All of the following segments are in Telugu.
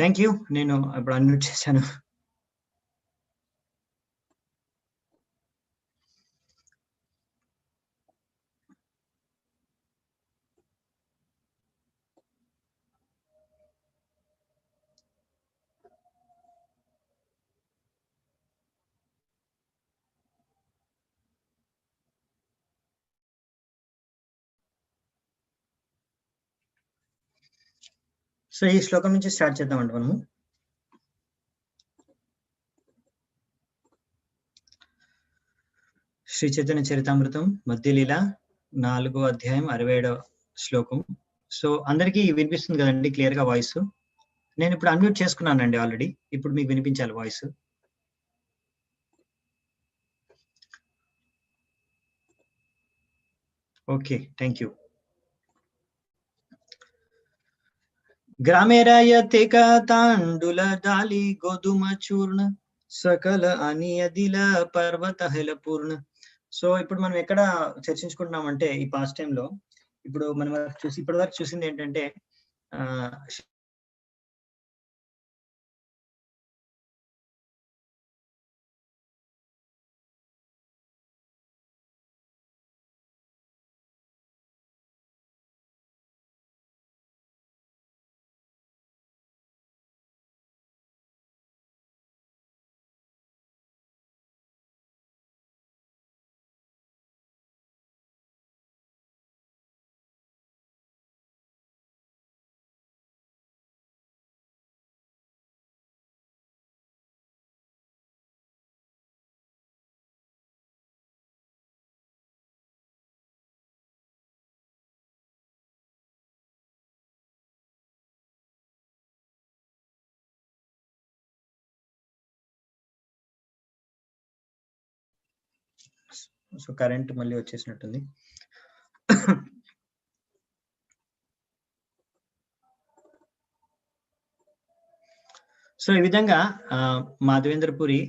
Thank you. నేను ఇప్పుడు అన్మ్యూట్ చేశాను. సో ఈ శ్లోకం నుంచి స్టార్ట్ చేద్దామండి మనము. శ్రీ చైతన్య చరితామృతం మధ్యలీల 4వ అధ్యాయం 67వ శ్లోకం. సో అందరికీ వినిపిస్తుంది కదండి క్లియర్ గా వాయిస్? నేను ఇప్పుడు అన్మ్యూట్ చేసుకున్నానండి ఆల్రెడీ. ఇప్పుడు మీకు వినిపించాలి వాయిస్. Okay, thank you. ग्रामे रायते का तांडुल डाली गोधुम चूर्ण సకల అనియదిల పర్వత హెల పూర్ణ. సో ఇప్పుడు మనం ఎక్కడ చర్చించుకుంటున్నామంటే ఈ పాస్ట్ టైం లో ఇప్పుడు మనం ఇప్పటి వరకు చూసింది ఏంటంటే సో కరెంట్ మళ్ళీ వచ్చేసినట్టుంది. సో ఈ విధంగా మాధవేంద్రపురి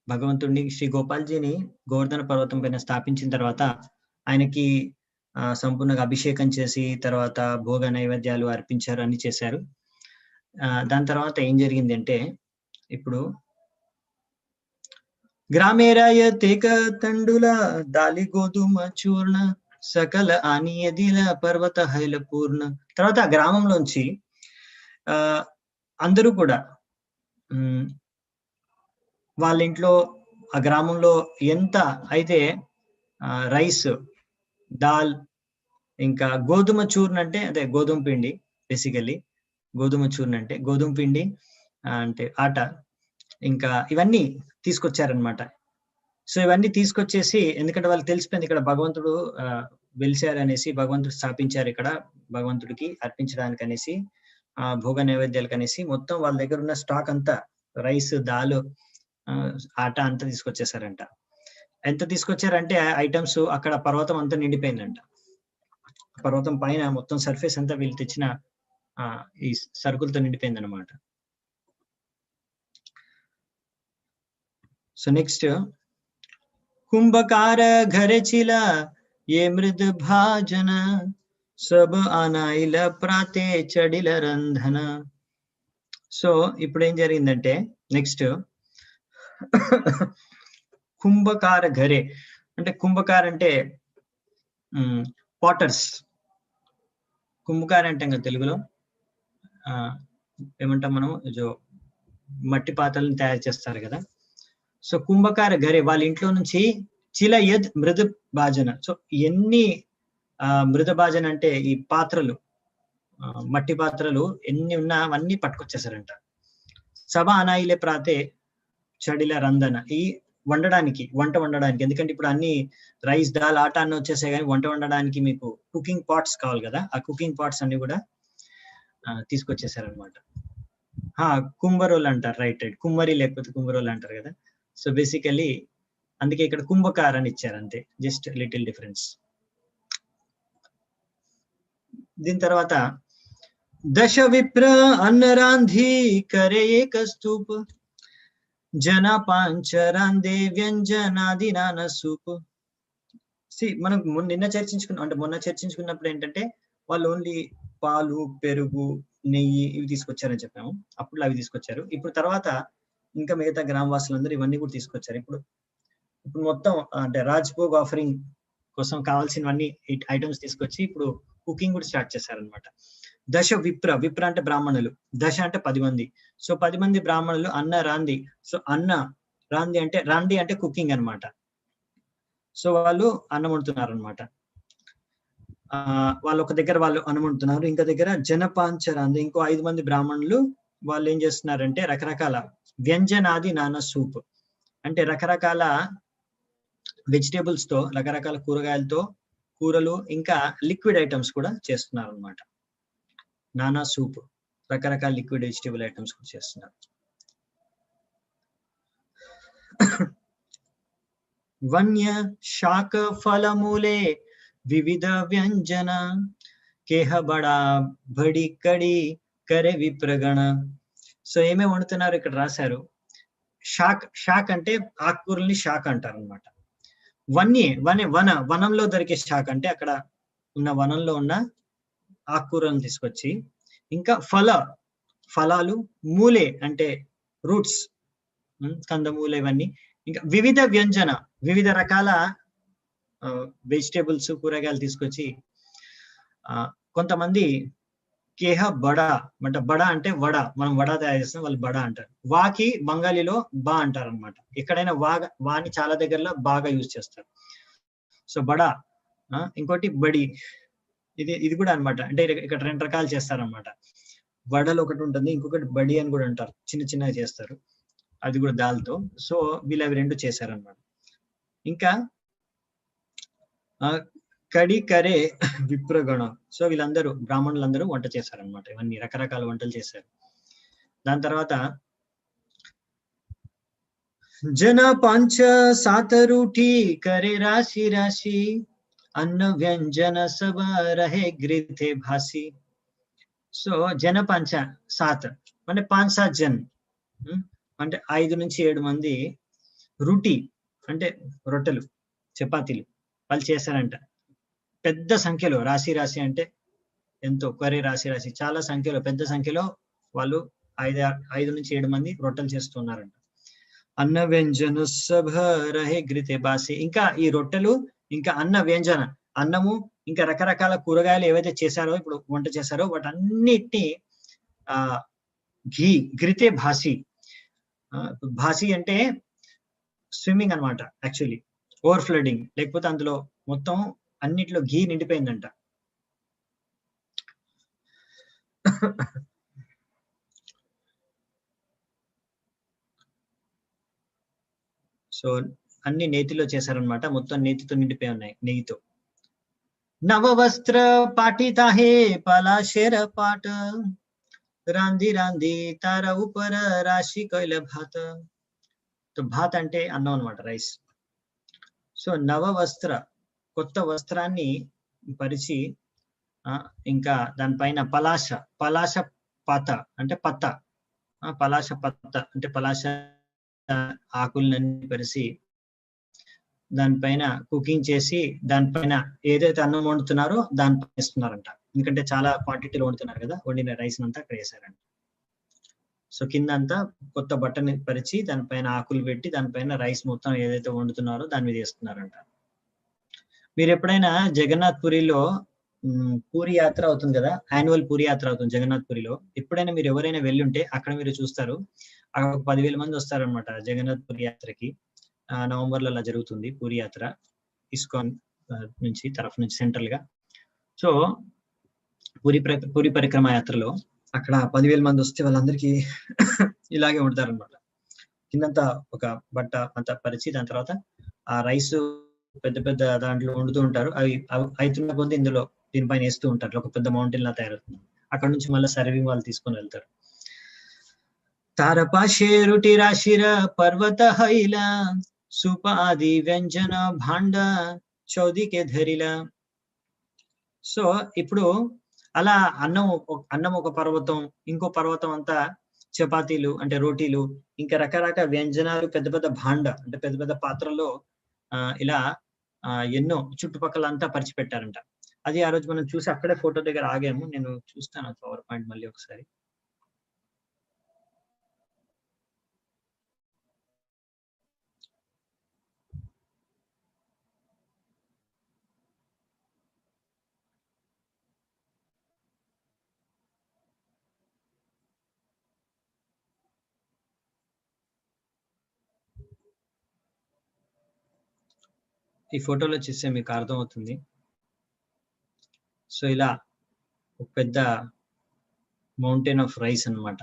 భగవంతుడిని శ్రీ గోపాల్జీని గోవర్ధన పర్వతం పైన స్థాపించిన తర్వాత ఆయనకి సంపూర్ణంగా అభిషేకం చేసి తర్వాత భోగ నైవేద్యాలు అర్పించారు, అన్ని చేశారు. దాని తర్వాత ఏం జరిగింది అంటే ఇప్పుడు గ్రామేరాయ తేక తండుల దాలి గోధుమ చూర్ణ సకల ఆనియదిల పర్వత హైల పూర్ణ. తర్వాత ఆ గ్రామంలోంచి అందరూ కూడా వాళ్ళ ఇంట్లో ఆ గ్రామంలో ఎంత అయితే రైస్, దాల్, ఇంకా గోధుమ చూర్ణ అంటే అదే గోధుమ పిండి, బేసికల్లీ గోధుమ చూర్ణ అంటే గోధుమ పిండి అంటే ఆట, ఇంకా ఇవన్నీ తీసుకొచ్చారనమాట. సో ఇవన్నీ తీసుకొచ్చేసి, ఎందుకంటే వాళ్ళకి తెలిసిపోయింది ఇక్కడ భగవంతుడు వెలిశారు అనేసి, భగవంతుడు స్థాపించారు ఇక్కడ భగవంతుడికి అర్పించడానికి అనేసి, భోగ నైవేద్యాలకు అనేసి మొత్తం వాళ్ళ దగ్గర ఉన్న స్టాక్ అంతా రైస్, దాల్, ఆట అంతా తీసుకొచ్చేసారంట. ఎంత తీసుకొచ్చారంటే ఐటమ్స్ అక్కడ పర్వతం అంతా నిండిపోయిందంట. పర్వతం పైన మొత్తం సర్ఫేస్ అంతా వీళ్ళు తెచ్చిన ఈ సరుకులతో నిండిపోయింది అనమాట. సో నెక్స్ట్, కుంభకార ఘరచిల ఏ మృద్ భాజన సబ్ ఆనాయిల ప్రాతే చడిల రంధన. సో ఇప్పుడు ఏం జరిగిందంటే నెక్స్ట్ కుంభకార ఘరే అంటే, కుంభకార అంటే పాటర్స్. కుంభకార అంటే ఇంకా తెలుగులో ఏమంటాం మనం, మట్టి పాత్రలను తయారు చేస్తారు కదా. సో కుంభకార ఘరే వాళ్ళ ఇంట్లో నుంచి చిల యద్ మృదు భాజన. సో ఎన్ని మృద భాజన అంటే ఈ పాత్రలు, మట్టి పాత్రలు ఎన్ని ఉన్నా అవన్నీ పట్టుకొచ్చేసారంట. సభ అనాయిలే ప్రాతే చడిల రంధన, ఈ వంట వండడానికి. ఎందుకంటే ఇప్పుడు అన్ని రైస్, దాల్, ఆట అన్ని వచ్చేసాయి, కానీ వంట వండడానికి మీకు కుకింగ్ పాట్స్ కావాలి కదా. ఆ కుకింగ్ పాట్స్ అన్ని కూడా తీసుకొచ్చేసారనమాట. కుంభరోల్ అంటారు, రైట్. కుమ్మరి లేకపోతే కుంభరోల్ అంటారు కదా. సో బేసికలీ అందుకే ఇక్కడ కుంభకార్ అని ఇచ్చారు, అంతే, జస్ట్ లిటిల్ డిఫరెన్స్. దీని తర్వాత దశ విప్ర అన్నరాంధి కరే ఏక స్తూప జన పాంచరాందే వ్యంజనాది నాన సూప్. మనం మొన్న చర్చించుకున్నప్పుడు ఏంటంటే వాళ్ళు ఓన్లీ పాలు, పెరుగు, నెయ్యి ఇవి తీసుకొచ్చారని చెప్పాము. అప్పుడు అవి తీసుకొచ్చారు. ఇప్పుడు తర్వాత ఇంకా మిగతా గ్రామవాసులందరూ ఇవన్నీ కూడా తీసుకొచ్చారు. ఇప్పుడు మొత్తం అంటే రాజ్‌భోగ్ ఆఫరింగ్ కోసం కావాల్సినవన్నీ ఐటమ్స్ తీసుకొచ్చి ఇప్పుడు కుకింగ్ కూడా స్టార్ట్ చేశారనమాట. దశ విప్ర అంటే బ్రాహ్మణులు, దశ అంటే 10 మంది. సో 10 మంది బ్రాహ్మణులు అన్న రాంది. సో అన్న రాంది అంటే కుకింగ్ అన్నమాట. సో వాళ్ళు అన్నం వండుతున్నారన్నమాట. వాళ్ళు ఒక దగ్గర వాళ్ళు అన్నం వండుతున్నారు. ఇంకో దగ్గర జనపాంచరాంది ఇంకో 5 మంది బ్రాహ్మణులు వాళ్ళు ఏం చేస్తున్నారంటే రకరకాల వ్యంజనాది నానా సూప్ అంటే రకరకాల వెజిటేబుల్స్ తో రకరకాల కూరగాయలతో కూరలు ఇంకా లిక్విడ్ ఐటమ్స్ కూడా చేస్తున్నారు అన్నమాట. నానా సూప్ రకరకాల లిక్విడ్ వెజిటేబుల్ ఐటమ్స్ కూడా చేస్తున్నారు. వన్య శాక ఫలమూలే వివిధ వ్యంజన కేహ బడా బడి కడి కరే విప్రగణ. సో ఏమేమి వండుతున్నారు ఇక్కడ రాశారు. షాక్ అంటే ఆకుకూరల్ని షాక్ అంటారు అనమాట. వనంలో దొరికే షాక్ అంటే అక్కడ ఉన్న వనంలో ఉన్న ఆకుకూరలను తీసుకొచ్చి, ఇంకా ఫలాలు, మూలే అంటే రూట్స్, కందమూల ఇవన్నీ, ఇంకా వివిధ రకాల వెజిటేబుల్స్ కూరగాయలు తీసుకొచ్చి కొంతమంది కేహ బడా అంటే బడా అంటే వడ, మనం వడ తయారు చేస్తాం, వాళ్ళు బడా అంటారు. వాకి బంగాలీలో బా అంటారు అనమాట. ఎక్కడైనా వాని చాలా దగ్గరలో బాగా యూజ్ చేస్తారు. సో బడా, ఇంకోటి బడి, ఇది కూడా అనమాట. అంటే ఇక్కడ 2 రకాలు చేస్తారనమాట. వడలు ఒకటి ఉంటుంది, ఇంకొకటి బడి అని కూడా అంటారు, చిన్నగా చేస్తారు, అది కూడా దాల్తో. సో వీళ్ళు అవి 2 చేశారనమాట. ఇంకా కడి కరే విప్రగణ. సో వీళ్ళందరూ బ్రాహ్మణులందరూ వంట చేశారనమాట. ఇవన్నీ రకరకాల వంటలు చేశారు. దాని తర్వాత జన పంచ సాతరూఠి కరే రాశి అన్న వ్యంజన సబ రహే గ్రిథే భాసి. సో జన పంచ సాత్ అంటే 5-7 జన్ అంటే 5 నుంచి 7 మంది రుటి అంటే రొట్టెలు, చపాతీలు వాళ్ళు చేశారంట. పెద్ద సంఖ్యలో రాశి అంటే ఎంతో, కరే రాశి చాలా సంఖ్యలో, పెద్ద సంఖ్యలో వాళ్ళు 5 నుంచి 7 మంది రొట్టెలు చేస్తున్నారంట. అన్న వ్యంజన సభ రహే గ్రితే బాసి. ఇంకా ఈ రొట్టెలు ఇంకా అన్న వ్యంజన, అన్నము ఇంకా రకరకాల కూరగాయలు ఏవైతే చేశారో, ఇప్పుడు వంట చేశారో వాటన్నిటిని గ్రితే భాసి. భాసి అంటే స్విమ్మింగ్ అనమాట, యాక్చువల్లీ ఓవర్ ఫ్లడింగ్, లేకపోతే అందులో మొత్తం అన్నిట్లో ఘీ నిండిపోయిందంట. సో అన్ని నేతిలో చేశారనమాట, మొత్తం నేతితో నిండిపోయి ఉన్నాయి, నెయ్యితో. నవవస్త్ర పాటితాహే పలాశేర పాట రాంది తార ఉపర రాశి కైల భాత. భాత్ అంటే అన్నం అనమాట, రైస్. సో నవవస్త్ర కొత్త వస్త్రాన్ని పరిచి, ఇంకా దానిపైన పలాశ పత అంటే పత్త, పలాశ పత్త అంటే పలాశ ఆకులన్నీ పరిచి దానిపైన కుకింగ్ చేసి దానిపైన ఏదైతే అన్నం వండుతున్నారో దానిపైన వేస్తున్నారంట. ఎందుకంటే చాలా క్వాంటిటీలో వండుతున్నారు కదా, వండిన రైస్ అంతా అక్కడ వేసారంట. సో కింద అంతా కొత్త బట్టని పరిచి దానిపైన ఆకులు పెట్టి దానిపైన రైస్ మొత్తం ఏదైతే వండుతున్నారో దాని మీద వేస్తున్నారంట. మీరు ఎప్పుడైనా జగన్నాథ్ పురిలో పూరి యాత్ర అవుతుంది కదా, యాన్యువల్ పూరి యాత్ర అవుతుంది జగన్నాథ్ పురిలో. ఎప్పుడైనా మీరు ఎవరైనా వెళ్ళి ఉంటే అక్కడ మీరు చూస్తారు, అక్కడ 10,000 మంది వస్తారనమాట జగన్నాథ్ పురి యాత్రకి. నవంబర్లో అలా జరుగుతుంది పూరి యాత్ర, ఇస్కాన్ నుంచి తరఫు నుంచి సెంట్రల్ గా. సో పూరి పరిక్రమ యాత్రలో అక్కడ 10,000 మంది వస్తే వాళ్ళందరికీ ఇలాగే ఉంటారనమాట. కిందంతా ఒక బట్ట అంతా పరిచి దాని తర్వాత ఆ రైస్ పెద్ద దాంట్లో వండుతూ ఉంటారు. అవి అవుతున్న కొద్ది ఇందులో దీనిపైన వేస్తూ ఉంటారు, ఒక పెద్ద మౌంటైన్ లా తయారవుతుంది. అక్కడ నుంచి మళ్ళీ సర్వింగ్ వాళ్ళు తీసుకొని వెళ్తారు. తారపాశే రుటి రాశిర పర్వత హైలా సుప ఆది వ్యంజన భాండ చౌదికే ధరిలా. సో ఇప్పుడు అలా అన్నం ఒక పర్వతం, ఇంకో పర్వతం అంతా చపాతీలు అంటే రోటీలు, ఇంకా రకరకాల వ్యంజనాలు పెద్ద భాండ అంటే పెద్ద పాత్రల్లో ఇలా ఎన్నో చుట్టుపక్కల అంతా పరిచిపెట్టారంట. అది ఆ రోజు మనం చూసి అక్కడే ఫోటో దగ్గర ఆగాము. నేను చూస్తాను పవర్ పాయింట్ మళ్ళీ ఒకసారి. ఈ ఫోటోలో చూస్తే మీకు అర్థమవుతుంది. సో ఇలా ఒక పెద్ద మౌంటైన్ ఆఫ్ రైస్ అన్నమాట.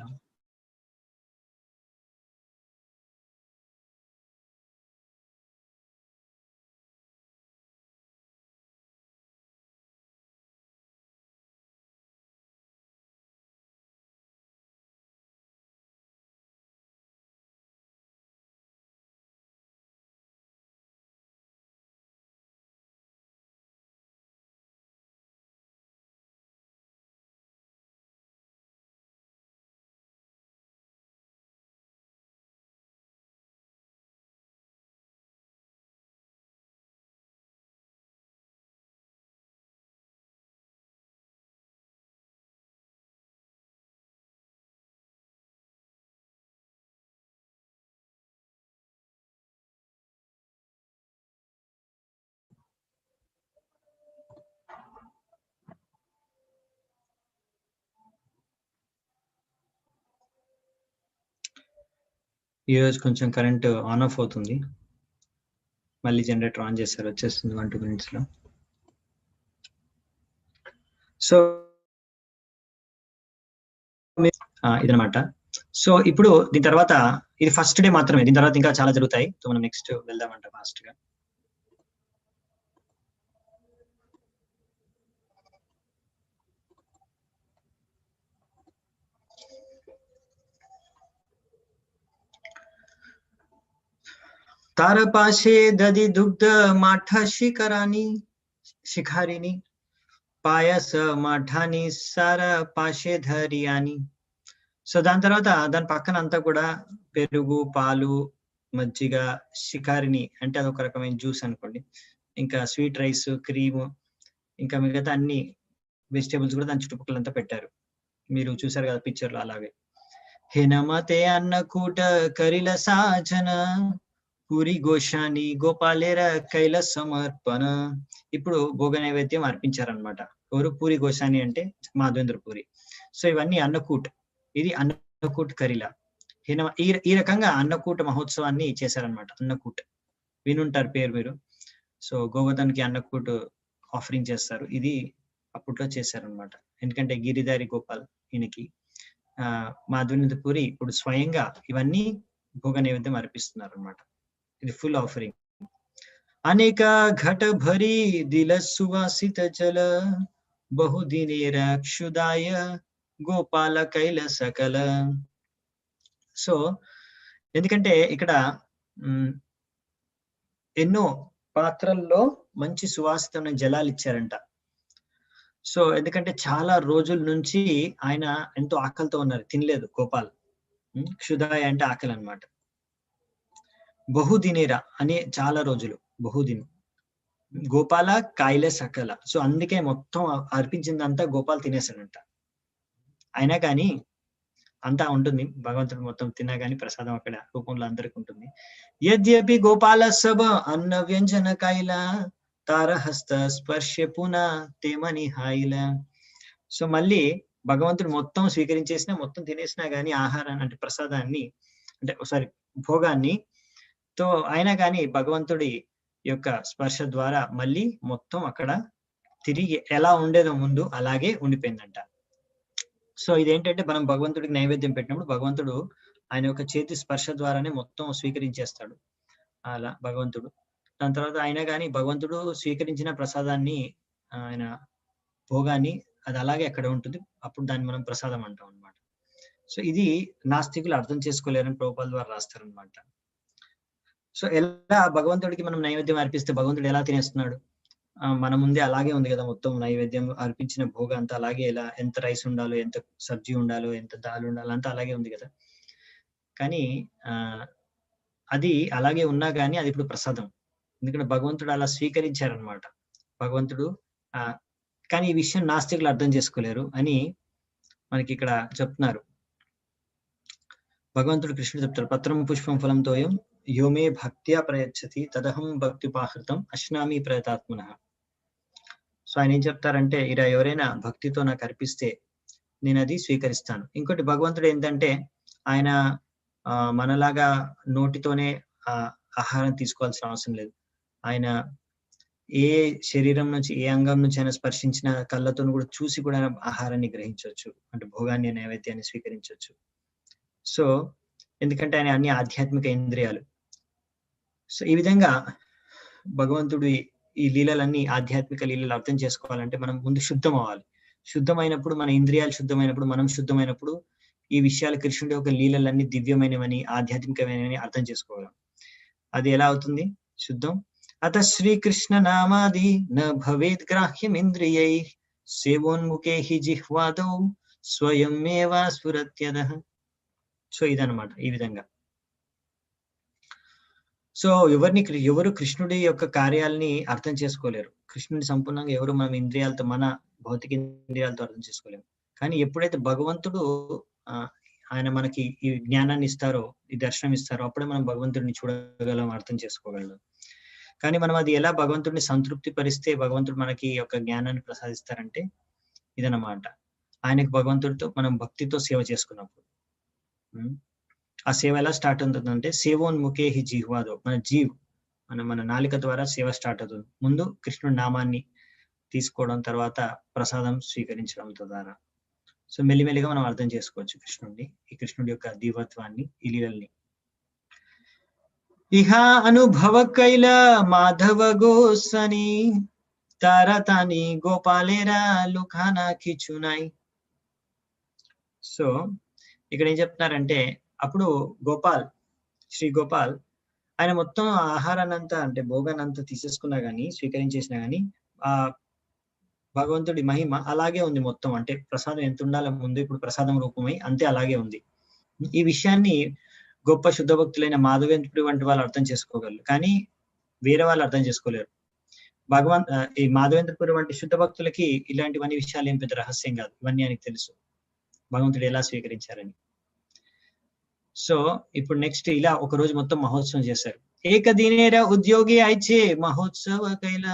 ఈ రోజు కొంచెం కరెంట్ ఆన్ ఆఫ్ అవుతుంది. మళ్ళీ జనరేటర్ ఆన్ చేస్తారు, వచ్చేస్తుంది 1-2 మినిట్స్ లో. సో ఇదనమాట. సో ఇప్పుడు దీని తర్వాత ఇది ఫస్ట్ డే మాత్రమే, దీని తర్వాత ఇంకా చాలా జరుగుతాయి. సో మనం నెక్స్ట్ వెళ్దామంట ఫాస్ట్ గా. तारपाशे दधि दुग्ध माठ शिखरानी शिखारिणी పాయస మాఠాని సార పాషే ధరియాని. సో దాని తర్వాత దాని పక్కన అంతా కూడా పెరుగు, పాలు, మజ్జిగ, షికారిని అంటే అదొక రకమైన జ్యూస్ అనుకోండి, ఇంకా స్వీట్ రైస్, క్రీమ్, ఇంకా మిగతా అన్ని వెజిటేబుల్స్ కూడా దాని చుట్టుపక్కలంతా పెట్టారు. మీరు చూసారు కదా పిక్చర్ లో అలాగే. హేనమతే అన్నకూట కరిల సాజన పూరి గోషాని గోపాలేర కైల సమర్పణ. ఇప్పుడు భోగ నైవేద్యం అర్పించారనమాట. ఎవరు? పూరి గోషాని అంటే మాధవేంద్ర పూరి. సో ఇవన్నీ అన్నకూట్, ఇది అన్నకూట్ కరిల. ఈ రకంగా అన్నకూట మహోత్సవాన్ని చేశారనమాట. అన్నకూట్ వినుంటారు పేరు మీరు. సో గోవర్ధన్కి అన్నకూట్ ఆఫరింగ్ చేస్తారు, ఇది అప్పట్లో చేశారనమాట. ఎందుకంటే గిరిధారి గోపాల్ ఈయనకి మాధవేంద్ర పూరి ఇప్పుడు స్వయంగా ఇవన్నీ భోగ నైవేద్యం అర్పిస్తున్నారు అనమాట. ఇది ఫుల్ ఆఫరింగ్. అనేక ఘట భరి దిల సువాసిత జల బహుదినేర క్షుదాయ గోపాల కైల సకల. సో ఎందుకంటే ఇక్కడ ఎన్నో పాత్రల్లో మంచి సువాసితమైన జలాలు ఇచ్చారంట. సో ఎందుకంటే చాలా రోజుల నుంచి ఆయన ఎంతో ఆకలితో ఉన్నారు, తినలేదు గోపాల్. క్షుదాయ అంటే ఆకలి అనమాట. బహుదినేర అనే చాలా రోజులు, బహుదిన్ గోపాల కాయల సకల. సో అందుకే మొత్తం అర్పించిందంతా గోపాల్ తినేసాడంట. అయినా కానీ అంతా ఉంటుంది, భగవంతుడు మొత్తం తిన్నా గానీ ప్రసాదం అక్కడ రూపంలో అందరికి ఉంటుంది. యద్యపి గోపాల సభ అన్న వ్యంజన కాయల తారహస్త స్పర్శ పున తేమని హాయిల. సో మళ్ళీ భగవంతుడు మొత్తం స్వీకరించేసినా, మొత్తం తినేసినా గానీ ఆహారాన్ని అంటే ప్రసాదాన్ని అంటే సారీ భోగాన్ని తో అయినా కానీ భగవంతుడి యొక్క స్పర్శ ద్వారా మళ్ళీ మొత్తం అక్కడ తిరిగి ఎలా ఉండేదో ముందు అలాగే ఉండిపోయిందంట. సో ఇదేంటంటే మనం భగవంతుడికి నైవేద్యం పెట్టినప్పుడు భగవంతుడు ఆయన యొక్క చేతి స్పర్శ ద్వారానే మొత్తం స్వీకరించేస్తాడు అలా భగవంతుడు. దాని తర్వాత అయినా కానీ భగవంతుడు స్వీకరించిన ప్రసాదాన్ని, ఆయన భోగాన్ని అది అలాగే అక్కడ ఉంటుంది, అప్పుడు దాన్ని మనం ప్రసాదం అంటాం అనమాట. సో ఇది నాస్తికులు అర్థం చేసుకోలేరని ప్రభుపాదుల ద్వారా రాస్తారనమాట. సో ఎలా భగవంతుడికి మనం నైవేద్యం అర్పిస్తే భగవంతుడు ఎలా తినేస్తున్నాడు? మన ముందే అలాగే ఉంది కదా, మొత్తం నైవేద్యం అర్పించిన భోగం అంతా అలాగే, ఎలా ఎంత రైస్ ఉండాలో, ఎంత సబ్జీ ఉండాలో, ఎంత దాల్ ఉండాలో అంతా అలాగే ఉంది కదా. కానీ అది అలాగే ఉన్నా కానీ అది ఇప్పుడు ప్రసాదం, ఎందుకంటే భగవంతుడు అలా స్వీకరించారనమాట. భగవంతుడు కానీ ఈ విషయం నాస్తికులు అర్థం చేసుకోలేరు అని మనకి ఇక్కడ చెప్తున్నారు. భగవంతుడు కృష్ణుడు చెప్తారు, పత్రం పుష్పం ఫలం తోయం యోమే భక్త్యా ప్రయచ్చతి తదహం భక్తిపాహృతం అశ్నామి ప్రయతాత్మనః. సో ఆయన ఏం చెప్తారంటే, ఇలా ఎవరైనా భక్తితో నాకు అర్పిస్తే నేను అది స్వీకరిస్తాను. ఇంకోటి భగవంతుడు ఏంటంటే ఆయన మనలాగా నోటితోనే ఆహారం తీసుకోవాల్సిన అవసరం లేదు. ఆయన ఏ శరీరం నుంచి ఏ అంగం నుంచి అయినా స్పర్శించిన కళ్ళతో కూడా చూసి కూడా ఆహారాన్ని గ్రహించవచ్చు, అంటే భోగాన్ని నైవేద్యాన్ని స్వీకరించవచ్చు. సో ఎందుకంటే ఆయన అన్ని ఆధ్యాత్మిక ఇంద్రియాలు. సో ఈ విధంగా భగవంతుడి ఈ లీలలన్నీ ఆధ్యాత్మిక లీలలు అర్థం చేసుకోవాలంటే మనం ముందు శుద్ధం అవ్వాలి. శుద్ధమైనప్పుడు మన ఇంద్రియాలు శుద్ధమైనప్పుడు మనం శుద్ధమైనప్పుడు ఈ విషయాలు కృష్ణుడి యొక్క లీలలన్నీ దివ్యమైనవని ఆధ్యాత్మికమైనవని అర్థం చేసుకోగలం. అది ఎలా అవుతుంది శుద్ధం? అత శ్రీకృష్ణ నామాది న భవేద్ గ్రాహ్యం ఇంద్రియై సేవోన్ముఖే హి జిహ్వాదౌ స్వయమేవ స్ఫురత్యదః. సో ఇదన్నమాట ఈ విధంగా. సో ఎవరు కృష్ణుడి యొక్క కార్యాలని అర్థం చేసుకోలేరు. కృష్ణుడిని సంపూర్ణంగా ఎవరు మనం ఇంద్రియాలతో, మన భౌతిక ఇంద్రియాలతో అర్థం చేసుకోలేము. కానీ ఎప్పుడైతే భగవంతుడు ఆయన మనకి ఈ జ్ఞానాన్ని ఇస్తారో, ఈ దర్శనం ఇస్తారో, అప్పుడే మనం భగవంతుడిని చూడగలం, అర్థం చేసుకోగలం. కానీ మనం అది ఎలా భగవంతుడిని సంతృప్తి పరిస్తే భగవంతుడు మనకి యొక్క జ్ఞానాన్ని ప్రసాదిస్తారంటే ఇదన్నమాట. ఆయనకు భగవంతుడితో మనం భక్తితో సేవ చేసుకున్నప్పుడు ఆ సేవ ఎలా స్టార్ట్ అవుతుందంటే సేవోన్ముఖే హి జిహ్వాదో, మన నాలిక ద్వారా సేవ స్టార్ట్ అవుతుంది. ముందు కృష్ణుడి నామాన్ని తీసుకోవడం, తర్వాత ప్రసాదం స్వీకరించడం ద్వారా. సో మెల్లిమెల్లిగా మనం అర్థం చేసుకోవచ్చు కృష్ణుడిని, ఈ కృష్ణుడి యొక్క దివ్యత్వాన్ని, ఈ లీలల్ని. ఇహ అనుభవ కైల మాధవ గోసని తారతాని గోపాలేరా లుఖానా కిచునాయి. సో ఇక్కడ ఏం చెప్తున్నారంటే, అప్పుడు శ్రీ గోపాల్ ఆయన మొత్తం ఆహారాన్ని అంతా, అంటే భోగాన్ని అంతా తీసేసుకున్నా గానీ, స్వీకరించేసినా గానీ ఆ భగవంతుడి మహిమ అలాగే ఉంది మొత్తం. అంటే ప్రసాదం ఎంత ఉండాలో ముందు, ఇప్పుడు ప్రసాదం రూపమై అంతే అలాగే ఉంది. ఈ విషయాన్ని గొప్ప శుద్ధ భక్తులైన మాధవేంద్రుడి వంటి వాళ్ళు అర్థం చేసుకోగలరు, కానీ వేరే వాళ్ళు అర్థం చేసుకోలేరు. ఈ మాధవేంద్రపురి వంటి శుద్ధ భక్తులకి ఇలాంటివన్నీ విషయాలు ఏం పెద్ద రహస్యం కాదు, ఇవన్నీ ఆయనకి తెలుసు భగవంతుడు ఎలా స్వీకరించారని. సో ఇప్పుడు నెక్స్ట్ ఇలా ఒక రోజు మొత్తం మహోత్సవం చేశారు. ఏకదినేర ఉద్యోగి ఐచే మహోత్సవ కైల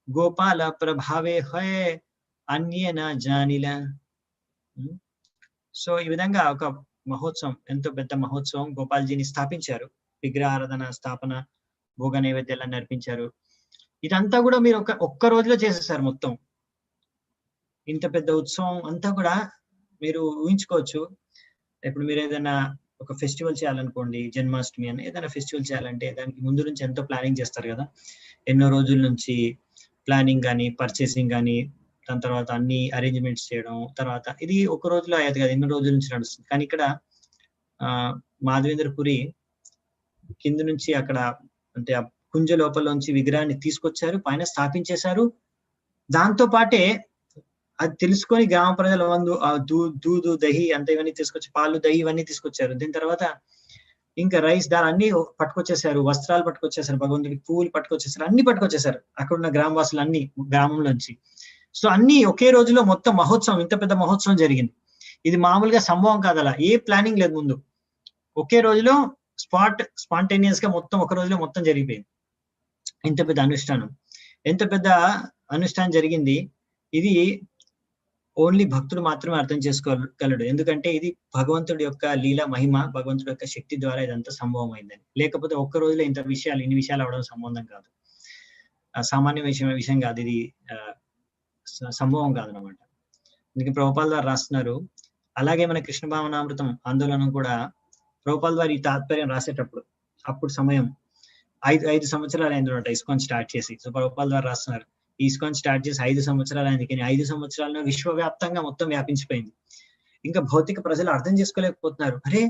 గోపాల ప్రభావే హై అన్యేన జానిలా. సో ఈ విధంగా ఒక మహోత్సవం, ఎంతో పెద్ద మహోత్సవం గోపాల్జీని స్థాపించారు. విగ్రహారాధన, స్థాపన, భోగ నైవేద్యాలను నడిపించారు. ఇదంతా కూడా మీరు ఒక్క రోజులో చేసేసారు మొత్తం. ఇంత పెద్ద ఉత్సవం అంతా కూడా మీరు ఊహించుకోవచ్చు. ఇప్పుడు మీరు ఏదైనా ఒక ఫెస్టివల్ చేయాలనుకోండి, జన్మాష్టమి అని ఏదైనా ఫెస్టివల్ చేయాలంటే దానికి ముందు నుంచి ఎంతో ప్లానింగ్ చేస్తారు కదా. ఎన్నో రోజుల నుంచి ప్లానింగ్ కానీ, పర్చేసింగ్ కానీ, దాని తర్వాత అన్ని అరేంజ్మెంట్స్ చేయడం, తర్వాత ఇది ఒక రోజులో అయ్యేది కదా, ఎన్నో రోజుల నుంచి నడుస్తుంది. కానీ ఇక్కడ మాధవేంద్రపురి కింద నుంచి అక్కడ, అంటే ఆ కుంజ లోపల విగ్రహాన్ని తీసుకొచ్చారు, పైన స్థాపించేశారు. దాంతో పాటే అది తెలుసుకొని గ్రామ ప్రజల ముందు దూదు, దహి అంతా ఇవన్నీ తీసుకొచ్చి, పాలు, దహి ఇవన్నీ తీసుకొచ్చారు. దీని తర్వాత ఇంకా రైస్, దాని అన్ని పట్టుకొచ్చేసారు, వస్త్రాలు పట్టుకొచ్చేసారు, భగవంతుడికి పువ్వులు పట్టుకొచ్చేసారు, అన్ని పట్టుకొచ్చేసారు అక్కడ ఉన్న గ్రామవాసులు అన్ని గ్రామంలోంచి. సో అన్ని ఒకే రోజులో మొత్తం మహోత్సవం, ఇంత పెద్ద మహోత్సవం జరిగింది. ఇది మామూలుగా సంభవం కాదు, అలా ఏ ప్లానింగ్ లేదు ముందు. ఒకే రోజులో స్పాంటేనియస్ గా మొత్తం ఒక రోజులో మొత్తం జరిగిపోయింది. ఇంత పెద్ద అనుష్ఠానం, ఎంత పెద్ద అనుష్ఠానం జరిగింది. ఇది ఓన్లీ భక్తుడు మాత్రమే అర్థం చేసుకోగలడు, ఎందుకంటే ఇది భగవంతుడి యొక్క లీల మహిమ, భగవంతుడి యొక్క శక్తి ద్వారా ఇదంతా సంభవం అయిందని. లేకపోతే ఒక్క రోజులో ఇన్ని విషయాలు అవడం సంబంధం కాదు, సామాన్య విషయం కాదు, ఇది సంభవం కాదు అనమాట. అందుకే ప్రభుపాల్ ద్వారా రాస్తున్నారు. అలాగే మన కృష్ణ భావనామృతం ఆందోళన కూడా ప్రభుపాల్ ద్వారా ఈ తాత్పర్యం రాసేటప్పుడు, అప్పుడు సమయం 5 సంవత్సరాలు అయిందన్నమాట ఇస్కాన్ స్టార్ట్ చేసి. సో ప్రభుపాల్ ద్వారా రాస్తున్నారు, ఈ ఇస్కాన్ స్టార్ట్ చేసి 5 సంవత్సరాలు అయింది, కానీ 5 సంవత్సరాల్లో విశ్వవ్యాప్తంగా మొత్తం వ్యాపించిపోయింది. ఇంకా భౌతిక ప్రజలు అర్థం చేసుకోలేకపోతున్నారు, అరే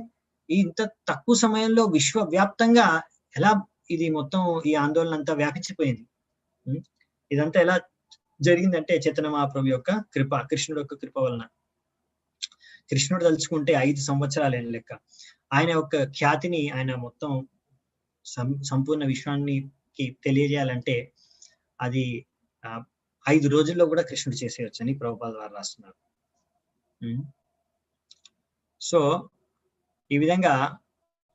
ఇంత తక్కువ సమయంలో విశ్వవ్యాప్తంగా ఎలా ఇది మొత్తం ఈ ఆందోళన అంతా వ్యాపించిపోయింది. ఇదంతా ఎలా జరిగిందంటే చైతన్య మహాప్రభు యొక్క కృప, కృష్ణుడు యొక్క కృప వలన. కృష్ణుడు తలుచుకుంటే 5 సంవత్సరాలు లెక్క. ఆయన యొక్క ఖ్యాతిని ఆయన మొత్తం సంపూర్ణ విశ్వానికి తెలియజేయాలంటే అది 5 రోజుల్లో కూడా కృష్ణుడు చేసేయచ్చు అని ప్రభుపాద వారు రాస్తున్నారు. సో ఈ విధంగా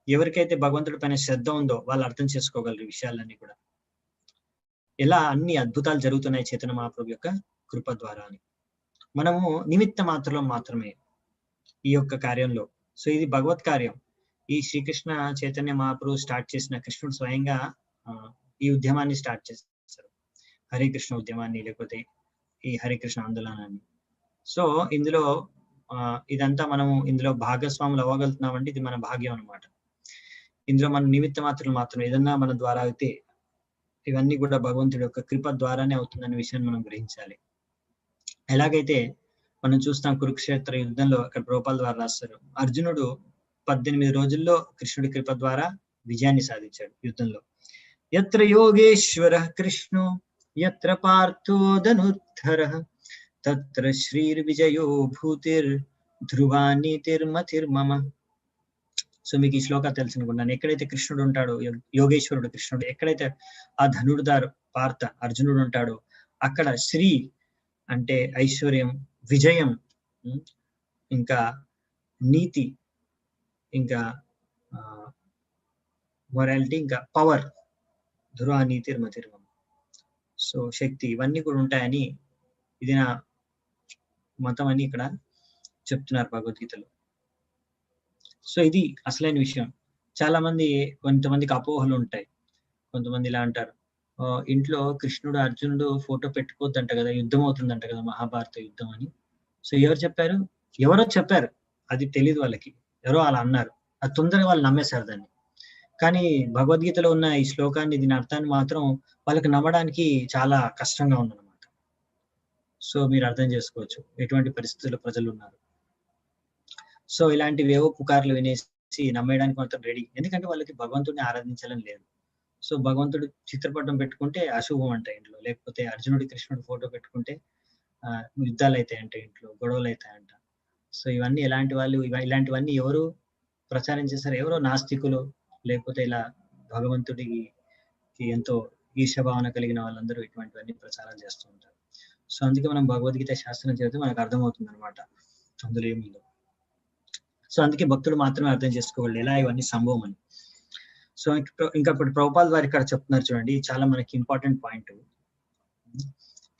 ఎవరికైతే భగవంతుడి పైన శ్రద్ధ ఉందో వాళ్ళు అర్థం చేసుకోగలరు ఈ విషయాలన్నీ కూడా. ఎలా అన్ని అద్భుతాలు జరుగుతున్నాయి చైతన్య మహాప్రభు యొక్క కృప ద్వారా అని. మనము నిమిత్త మాత్రం మాత్రమే ఈ యొక్క కార్యంలో. సో ఇది భగవత్ కార్యం. ఈ శ్రీకృష్ణ చైతన్య మహాప్రభు స్టార్ట్ చేసిన, కృష్ణుడు స్వయంగా ఈ ఉద్యమాన్ని స్టార్ట్ చేస్తారు. హరే కృష్ణ ఉద్యమాన్ని, లేకపోతే ఈ హరే కృష్ణ ఆందోళనాన్ని. సో ఇందులో ఇదంతా మనము ఇందులో భాగస్వాములు అవ్వగలుగుతున్నామంటే ఇది మన భాగ్యం అన్నమాట. ఇందులో మన నిమిత్త మాత్రం ఏదన్నా మన ద్వారా అయితే ఇవన్నీ కూడా భగవంతుడి యొక్క కృప ద్వారానే అవుతుందనే విషయాన్ని మనం గ్రహించాలి. ఎలాగైతే మనం చూస్తాం కురుక్షేత్ర యుద్ధంలో, అక్కడ ప్రభుపాద ద్వారా రాస్తారు, అర్జునుడు 18 రోజుల్లో కృష్ణుడి కృప ద్వారా విజయాన్ని సాధించాడు యుద్ధంలో. యత్ర యోగేశ్వర కృష్ణో యత్ర పార్థో ధనుర్ధరః తత్ర శ్రీర్విజయో భూతిర్ ధ్రువానీతిర్మతిర్మమ. సో మీకు ఈ శ్లోక తెలుసునుకున్నాను. ఎక్కడైతే కృష్ణుడు ఉంటాడో, యోగేశ్వరుడు కృష్ణుడు, ఎక్కడైతే ఆ ధనుర్ధారు పార్థ అర్జునుడు ఉంటాడో అక్కడ శ్రీ అంటే ఐశ్వర్యం, విజయం, ఇంకా నీతి, ఇంకా మొరాలిటీ, ఇంకా పవర్, ధ్రువ నీతిర్మతిర్మం, సో శక్తి, ఇవన్నీ కూడా ఉంటాయని ఇది నా మతం అని ఇక్కడ చెప్తున్నారు భగవద్గీతలో. సో ఇది అసలైన విషయం. చాలా మంది, కొంతమందికి అపోహలు ఉంటాయి. కొంతమంది ఇలా అంటారు, ఇంట్లో కృష్ణుడు అర్జునుడు ఫోటో పెట్టుకోవద్దంట కదా, యుద్ధం అవుతుందంట కదా, మహాభారత యుద్ధం అని. సో ఎవరు చెప్పారు? ఎవరో చెప్పారు, అది తెలియదు వాళ్ళకి, ఎవరో అలా అన్నారు, అది తొందరగా వాళ్ళు నమ్మేశారు దాన్ని. కానీ భగవద్గీతలో ఉన్న ఈ శ్లోకాన్ని, దీని అర్థాన్ని మాత్రం వాళ్ళకి నమ్మడానికి చాలా కష్టంగా ఉందన్నమాట. సో మీరు అర్థం చేసుకోవచ్చు ఎటువంటి పరిస్థితుల్లో ప్రజలు ఉన్నారు. సో ఇలాంటివి ఏవో పుకార్లు వినేసి నమ్మేయడానికి మాత్రం రెడీ. ఎందుకంటే వాళ్ళకి భగవంతుడిని ఆరాధించాలని లేదు. సో భగవంతుడు చిత్రపటం పెట్టుకుంటే అశుభం అంట ఇంట్లో, లేకపోతే అర్జునుడి కృష్ణుడి ఫోటో పెట్టుకుంటే యుద్ధాలు అవుతాయంట, ఇంట్లో గొడవలు అవుతాయంట. సో ఇవన్నీ ఇలాంటివన్నీ ఎవరు ప్రచారం చేశారు? ఎవరో నాస్తికులు, లేకపోతే ఇలా భగవంతుడికి ఎంతో ఈర్ష్యభావన కలిగిన వాళ్ళందరూ ఇటువంటివన్నీ ప్రచారం చేస్తూ ఉంటారు. సో అందుకే మనం భగవద్గీత శాస్త్రం చదివితే మనకు అర్థమవుతుంది అనమాట అందులో ఏముందో. సో అందుకే భక్తులు మాత్రమే అర్థం చేసుకోవాలి ఎలా ఇవన్నీ సంభవం అని. సో ఇంకా ఇప్పుడు ప్రభుపాద వారు ఇక్కడ చెప్తున్నారు చూడండి, చాలా మనకి important point.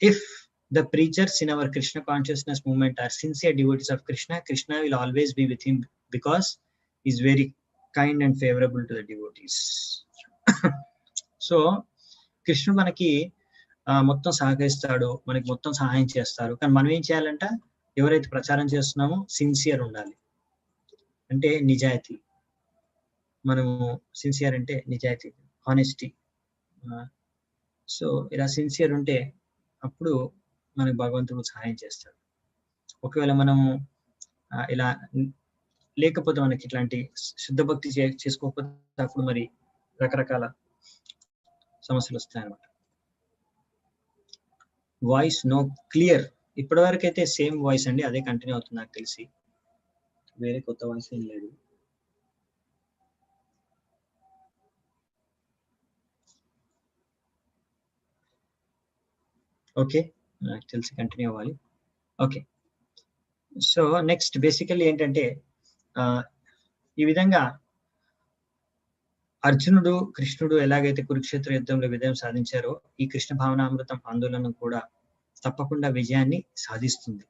If the preachers in our Krishna consciousness movement are sincere devotees of Krishna, Krishna will always be with him because he is very kind and favorable to the devotees. So కృష్ణుడు మనకి మొత్తం సహకరిస్తాడు, మనకి మొత్తం సహాయం చేస్తారు. కానీ మనం ఏం చేయాలంట? ఎవరైతే ప్రచారం చేస్తున్నామో సిన్సియర్ ఉండాలి, అంటే నిజాయితీ. మనము సిన్సియర్ అంటే నిజాయితీ, హానెస్టీ. సో ఇలా సిన్సియర్ ఉంటే అప్పుడు మనకు భగవంతుడు సహాయం చేస్తాడు. ఒకవేళ మనము ఇలా లేకపోతే, మనకి ఇట్లాంటి శుద్ధ భక్తి చేసుకోకపోతే అప్పుడు మరి రకరకాల సమస్యలు వస్తాయన్నమాట. Voice no clear. ఇప్పటి వరకు అయితే సేమ్ వాయిస్ అండి, అదే కంటిన్యూ అవుతుంది నాకు తెలిసి, వేరే కొత్త వాయిస్ ఏం లేదు. ఓకే, నాకు తెలిసి కంటిన్యూ అవ్వాలి. ఓకే, సో నెక్స్ట్ బేసికల్లీ ఏంటంటే ఈ విధంగా అర్జునుడు కృష్ణుడు ఎలాగైతే కురుక్షేత్ర యుద్ధంలో విజయం సాధించారో, ఈ కృష్ణ భావనామృతం ఆందోళన కూడా తప్పకుండా విజయాన్ని సాధిస్తుంది.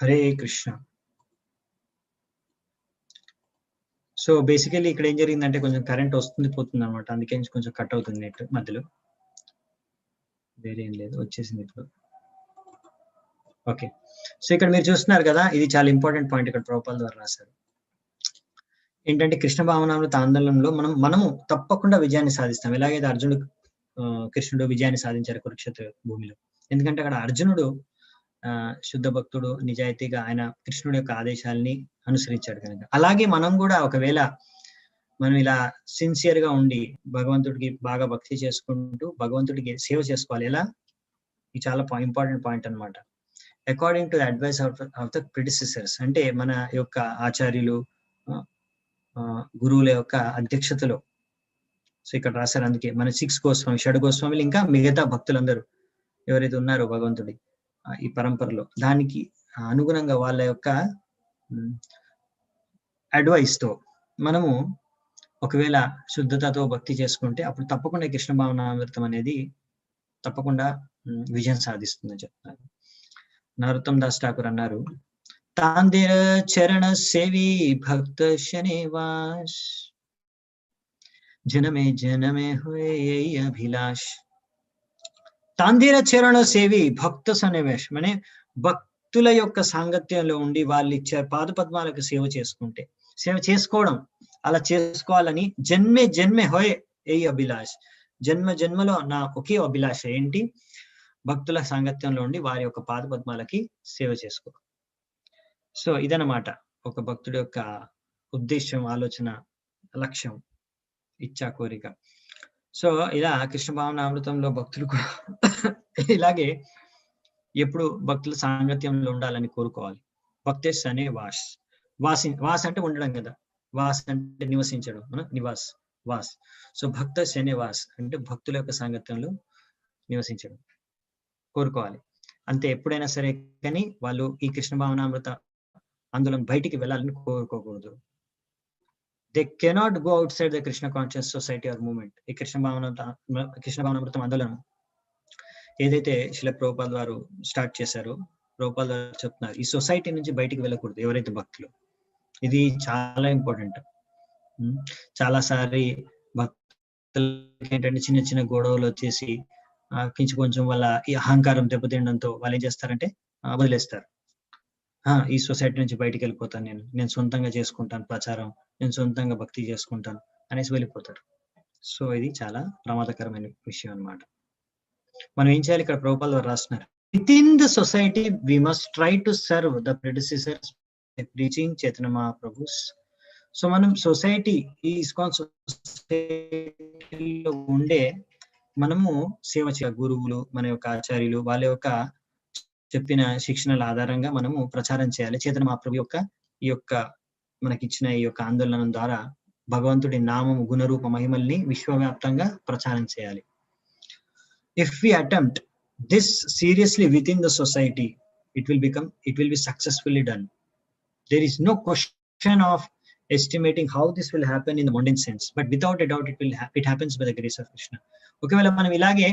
హరే కృష్ణ. సో బేసికలీ ఇక్కడ ఏం జరిగిందంటే కొంచెం కరెంట్ వస్తుంది పోతుంది అనమాట, అందుకే కొంచెం కట్ అవుతుంది నెట్ మధ్యలో. వేరే ఏం లేదు, వచ్చేసింది ఇప్పుడు. ఓకే, సో ఇక్కడ మీరు చూస్తున్నారు కదా, ఇది చాలా ఇంపార్టెంట్ పాయింట్ ఇక్కడ ప్రభుపాల్ ద్వారా రాశారు. ఏంటంటే కృష్ణ భావనామృత ఆందోళనలో మనము తప్పకుండా విజయాన్ని సాధిస్తాం. ఎలాగైతే అర్జునుడు కృష్ణుడు విజయాన్ని సాధించారు కురుక్షేత్ర భూమిలో. ఎందుకంటే అక్కడ అర్జునుడు శుద్ధ భక్తుడు, నిజాయితీగా ఆయన కృష్ణుడి యొక్క ఆదేశాలని అనుసరించాడు కనుక. అలాగే మనం కూడా ఒకవేళ మనం ఇలా సిన్సియర్ గా ఉండి భగవంతుడికి బాగా భక్తి చేసుకుంటూ భగవంతుడికి సేవ చేసుకోవాలి. ఎలా? ఇది చాలా ఇంపార్టెంట్ పాయింట్ అన్నమాట. According to the advice of the predecessors, అంటే మన యొక్క ఆచార్యులు గురువుల యొక్క అధ్యక్షతలో. సో ఇక్కడ రాశారు, అందుకే మన 6 గోస్వామి, 6 గోస్వామిలు ఇంకా మిగతా భక్తులందరూ ఎవరైతే ఉన్నారో భగవంతుడి ఈ పరంపరలో, దానికి అనుగుణంగా వాళ్ళ యొక్క అడ్వైస్ తో మనము ఒకవేళ శుద్ధతతో భక్తి చేసుకుంటే అప్పుడు తప్పకుండా కృష్ణ భావనామృతం అనేది తప్పకుండా విజయం సాధిస్తుందని చెప్తున్నారు. నరోత్తమ్ దాస్ ఠాకూర్ అన్నారు, తాందిర చరణ సేవి భక్త శనివాస్ జనమే జనమే హోయే అభిలాష్. తాందిర చరణ సేవి భక్త సన్నివేశ్, అంటే భక్తుల యొక్క సాంగత్యంలో ఉండి వాళ్ళు ఇచ్చే పాదపద్మాలకు సేవ చేసుకుంటే, సేవ చేసుకోవడం అలా చేసుకోవాలని జన్మే జన్మే హోయ్ ఏ అభిలాష్, జన్మ జన్మలో నా ఒకే అభిలాష ఏంటి? భక్తుల సాంగత్యంలో ఉండి వారి యొక్క పాదపద్మాలకి సేవ చేసుకో. సో ఇదన్నమాట ఒక భక్తుడి యొక్క ఉద్దేశం, ఆలోచన, లక్ష్యం, ఇచ్చా, కోరిక. సో ఇలా కృష్ణ భావనామృతంలో భక్తులు కూడా ఇలాగే ఎప్పుడు భక్తుల సాంగత్యంలో ఉండాలని కోరుకోవాలి. భక్తేశ్ అనే వాస్, వాస్ అంటే ఉండడం కదా, వాస్ అంటే నివసించడం, నివాస్ వాస్. సో భక్త శనివాస్ అంటే భక్తుల యొక్క సాంగత్యంలో నివసించడం కోరుకోవాలి. అంతే, ఎప్పుడైనా సరే కానీ వాళ్ళు ఈ కృష్ణ భావనామృత ఆందోళన బయటికి వెళ్ళాలని కోరుకోకూడదు. They cannot go outside the Krishna conscious society or movement. ఈ కృష్ణ భావనామృతం ఆందోళన ఏదైతే శిల ప్రభుపాల్ వారు స్టార్ట్ చేశారో, ప్రభుపాల్ వారు చెప్తున్నారు ఈ సొసైటీ నుంచి బయటికి వెళ్ళకూడదు ఎవరైతే భక్తులు. ఇది చాలా ఇంపార్టెంట్. చాలాసారి భక్తులకి ఏంటంటే చిన్న చిన్న గొడవలు వచ్చేసి కొంచెం వాళ్ళ ఈ అహంకారం దెబ్బతినడంతో వాళ్ళు ఏం చేస్తారంటే వదిలేస్తారు. ఈ సొసైటీ నుంచి బయటికి వెళ్ళిపోతాను, నేను సొంతంగా చేసుకుంటాను ప్రచారం, నేను సొంతంగా భక్తి చేసుకుంటాను అనేసి వెళ్ళిపోతారు. సో ఇది చాలా ప్రమాదకరమైన విషయం అన్నమాట. మనం ఏం చేయాలి? ఇక్కడ ప్రభుపాల్ వారు రాస్తున్నారు, within the society we must try to serve the predecessors preaching Chaitanya Mahaprabhu's. So మనం సొసైటీ, ఈ ఇస్కాన్ సొసైటీలో ఉండే మనము సేవ చేయాలి. గురువులు, మన యొక్క ఆచార్యులు, వాళ్ళ యొక్క చెప్పిన శిక్షణల ఆధారంగా మనము ప్రచారం చేయాలి. చైతన్య మహాప్రభు యొక్క ఈ యొక్క మనకిచ్చిన ఈ యొక్క ఆందోళన ద్వారా భగవంతుడి నామము, గుణరూప మహిమల్ని విశ్వవ్యాప్తంగా ప్రచారం చేయాలి. If we attempt this seriously within the society, it will be successfully done. There is no question of estimating how this will happen in the mundane sense, but without a doubt it happens by the grace of Krishna. ఒకవేళ మనం ఇలాగే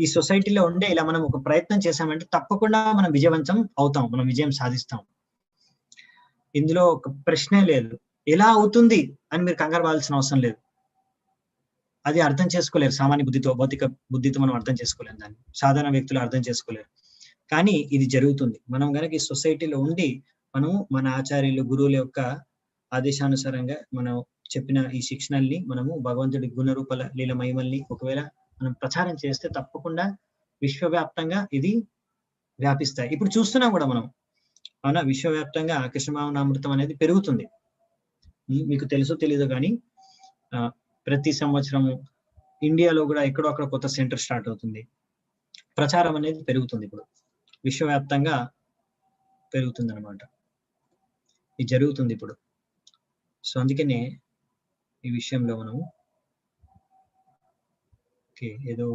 ఈ సొసైటీలో ఉండే ఇలా మనం ఒక ప్రయత్నం చేశామంటే తప్పకుండా మనం విజయవంతం అవుతాం, మనం విజయం సాధిస్తాం. ఇందులో ఒక ప్రశ్నే లేదు. ఎలా అవుతుంది అని మీరు కంగారు పడాల్సిన అవసరం లేదు. అది అర్థం చేసుకోలేరు సామాన్య బుద్ధితో, భౌతిక బుద్ధితో మనం అర్థం చేసుకోలేము, దాన్ని సాధారణ వ్యక్తులు అర్థం చేసుకోలేరు. కానీ ఇది జరుగుతుంది. మనం కనుక ఈ సొసైటీలో ఉండి మనము మన ఆచార్యులు, గురువుల యొక్క ఆదేశానుసారంగా మనం చెప్పిన ఈ శిక్షణల్ని మనము భగవంతుడి గుణరూపాల లీల మహిమల్ని ఒకవేళ మనం ప్రచారం చేస్తే తప్పకుండా విశ్వవ్యాప్తంగా ఇది వ్యాపిస్తాయి. ఇప్పుడు చూస్తున్నాం కూడా మనం, అవునా, విశ్వవ్యాప్తంగా కృష్ణ భావనామృతం అనేది పెరుగుతుంది. మీకు తెలుసో తెలీదో కానీ ప్రతి సంవత్సరము ఇండియాలో కూడా ఎక్కడో అక్కడ కొత్త సెంటర్ స్టార్ట్ అవుతుంది. ప్రచారం అనేది పెరుగుతుంది, ఇప్పుడు విశ్వవ్యాప్తంగా పెరుగుతుంది అనమాట. ఇది జరుగుతుంది ఇప్పుడు. సో అందుకనే ఈ విషయంలో మనము ఏదో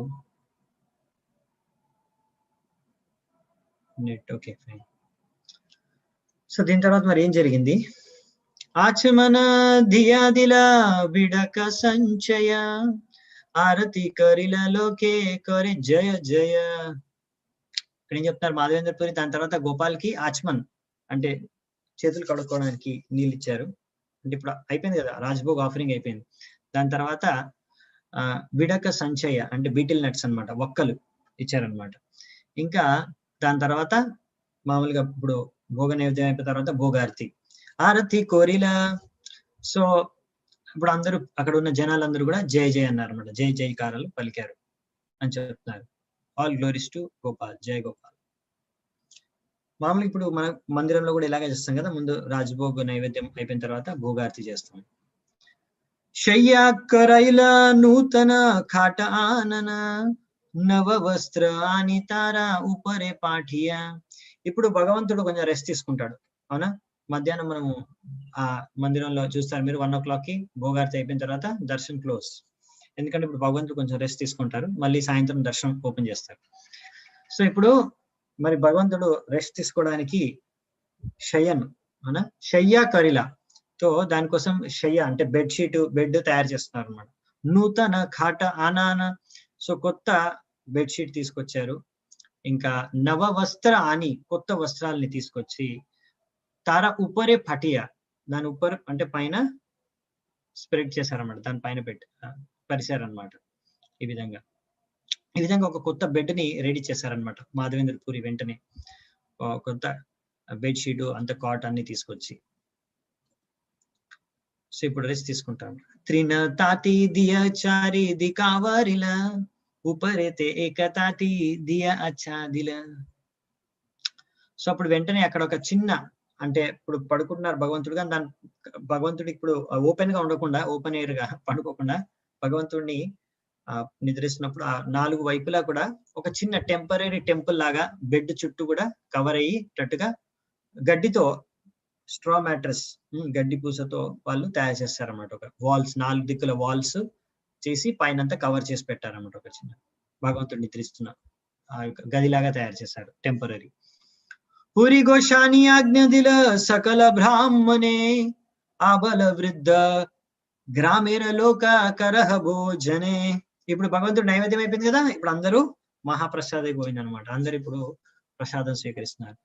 నెట్ ఓకే ఫైన్. సో దీని తర్వాత మరి ఏం జరిగింది? ఆచమన ధియాదిలా బిడక సంచయ ఆరతి కరిలలోకే కరి జయ జయ. ఇక్కడ ఏం చెప్తున్నారు మాధవేంద్ర పురి? దాని తర్వాత గోపాల్ కి ఆచమన్ అంటే చేతులు కడుక్కోవడానికి నీళ్ళు ఇచ్చారు. అంటే ఇప్పుడు అయిపోయింది కదా, రాజ్భోగ్ ఆఫరింగ్ అయిపోయింది. దాని తర్వాత విడక సంచయ అంటే బీటిల్ నట్స్ అన్నమాట, ఒక్కలు ఇచ్చారనమాట. ఇంకా దాని తర్వాత మామూలుగా ఇప్పుడు భోగ నైవేద్యం అయిపోయిన తర్వాత భోగారతి, ఆరతి కోరిలా. సో ఇప్పుడు అందరూ అక్కడ ఉన్న జనాలందరూ కూడా జయ జయ అన్నారు అనమాట, జయ జయకారాలు పలికారు అని చెప్తున్నారు. ఆల్ గ్లోరీస్ టు గోపాల్, జయ గోపాల్. మామూలుగా ఇప్పుడు మన మందిరంలో కూడా ఇలాగే చేస్తాం కదా, ముందు రాజ్భోగ్ నైవేద్యం అయిపోయిన తర్వాత భోగారతి చేస్తాం. శయ్యా కరైల నూతన ఖాట ఆనన నవ వస్త్ర అని తారా ఉపరే పాఠియా. ఇప్పుడు భగవంతుడు కొంచెం రెస్ట్ తీసుకుంటాడు, అవునా. మధ్యాహ్నం మనము ఆ మందిరంలో చూస్తారు మీరు 1 o'clock కి భోగారతి అయిపోయిన తర్వాత దర్శనం క్లోజ్. ఎందుకంటే ఇప్పుడు భగవంతుడు కొంచెం రెస్ట్ తీసుకుంటారు, మళ్ళీ సాయంత్రం దర్శనం ఓపెన్ చేస్తారు. సో ఇప్పుడు మరి భగవంతుడు రెస్ట్ తీసుకోవడానికి శయన్, అవునా, శయ్యా కరిలా తో దానికోసం శయ్య అంటే బెడ్ తయారు చేస్తున్నారు అనమాట. నూతన ఖాట ఆనాన, సో కొత్త బెడ్షీట్ తీసుకొచ్చారు. ఇంకా నవ వస్త్ర అని కొత్త వస్త్రాలని తీసుకొచ్చి, తార ఉపరే పటియా దాని ఉపర్ అంటే పైన స్ప్రెడ్ చేశారన్నమాట, దాని పైన పరిచారనమాట. ఈ విధంగా ఒక కొత్త బెడ్ ని రెడీ చేశారనమాట మాధవేంద్ర పూరి. వెంటనే కొత్త బెడ్షీట్ అంత కాట్ అన్ని తీసుకొచ్చి, సో ఇప్పుడు రెస్ట్ తీసుకుంటాం. త్రిన తాతి దియ చారి దికావారిలా ఉపరేతే ఏక తాతి దియ అచ్చాదిల. సో అప్పుడు వెంటనే అక్కడ ఒక చిన్న, అంటే ఇప్పుడు పడుకుంటున్నారు భగవంతుడు, కానీ దాని భగవంతుడికి ఇప్పుడు ఓపెన్ గా ఉండకుండా, ఓపెన్ ఎయిర్ గా పడుకోకుండా భగవంతుడిని నిద్రిస్తున్నప్పుడు ఆ 4 వైపులా కూడా ఒక చిన్న టెంపరీ టెంపుల్ లాగా బెడ్ చుట్టూ కూడా కవర్ అయ్యేటట్టుగా గడ్డితో, స్ట్రా మ్యాట్రెస్, గడ్డి పూసతో వాళ్ళు తయారు చేస్తారన్నమాట. ఒక వాల్స్, 4 దిక్కుల వాల్స్ చేసి పైనంతా కవర్ చేసి పెట్టారన్నమాట. ఒక చిన్న భగవంతుడు నిద్రిస్తున్న గదిలాగా తయారు చేశారు, టెంపరీ. పురి గోషాని ఆజ్ఞదిల సకల బ్రాహ్మణే ఆబల వృద్ధ గ్రామీణ లోక కరహ భోజనే. ఇప్పుడు భగవంతుడు నైవేద్యం అయిపోయింది కదా, ఇప్పుడు అందరూ మహాప్రసాదే పోయింది అనమాట. అందరు ఇప్పుడు ప్రసాదం స్వీకరిస్తున్నారు.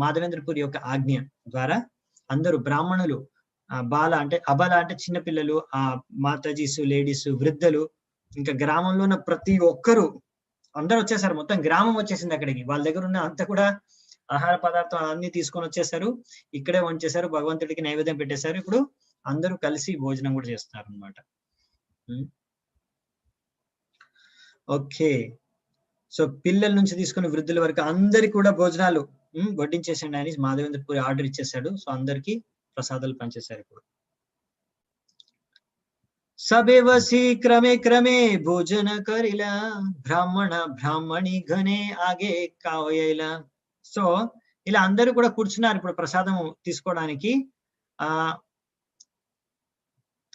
మాధవేంద్రపురి యొక్క ఆజ్ఞ ద్వారా అందరూ బ్రాహ్మణులు, బాల అంటే అబల అంటే చిన్న పిల్లలు, మాతాజీస్, లేడీస్, వృద్ధులు, ఇంకా గ్రామంలో ఉన్న ప్రతి ఒక్కరు అందరూ వచ్చేసారు. మొత్తం గ్రామం వచ్చేసింది అక్కడికి. వాళ్ళ దగ్గర ఉన్న అంతా కూడా ఆహార పదార్థం అన్ని తీసుకొని వచ్చేసారు, ఇక్కడే వంచేశారు, భగవంతుడికి నైవేద్యం పెట్టేశారు. ఇప్పుడు అందరూ కలిసి భోజనం కూడా చేస్తున్నారు అనమాట. ఓకే, సో పిల్లల నుంచి తీసుకుని వృద్ధుల వరకు అందరికి కూడా భోజనాలు వడ్డించేసండి అని మాధవేంద్ర పూరి ఆర్డర్ ఇచ్చేసాడు. సో అందరికి ప్రసాదాలు పనిచేశారు. ఇప్పుడు సబేవసి క్రమే క్రమే భోజన కరిలా బ్రాహ్మణ బ్రాహ్మణి ఘనే ఆగే కావయలా. సో ఇలా అందరూ కూడా కూర్చున్నారు ఇప్పుడు ప్రసాదం తీసుకోవడానికి.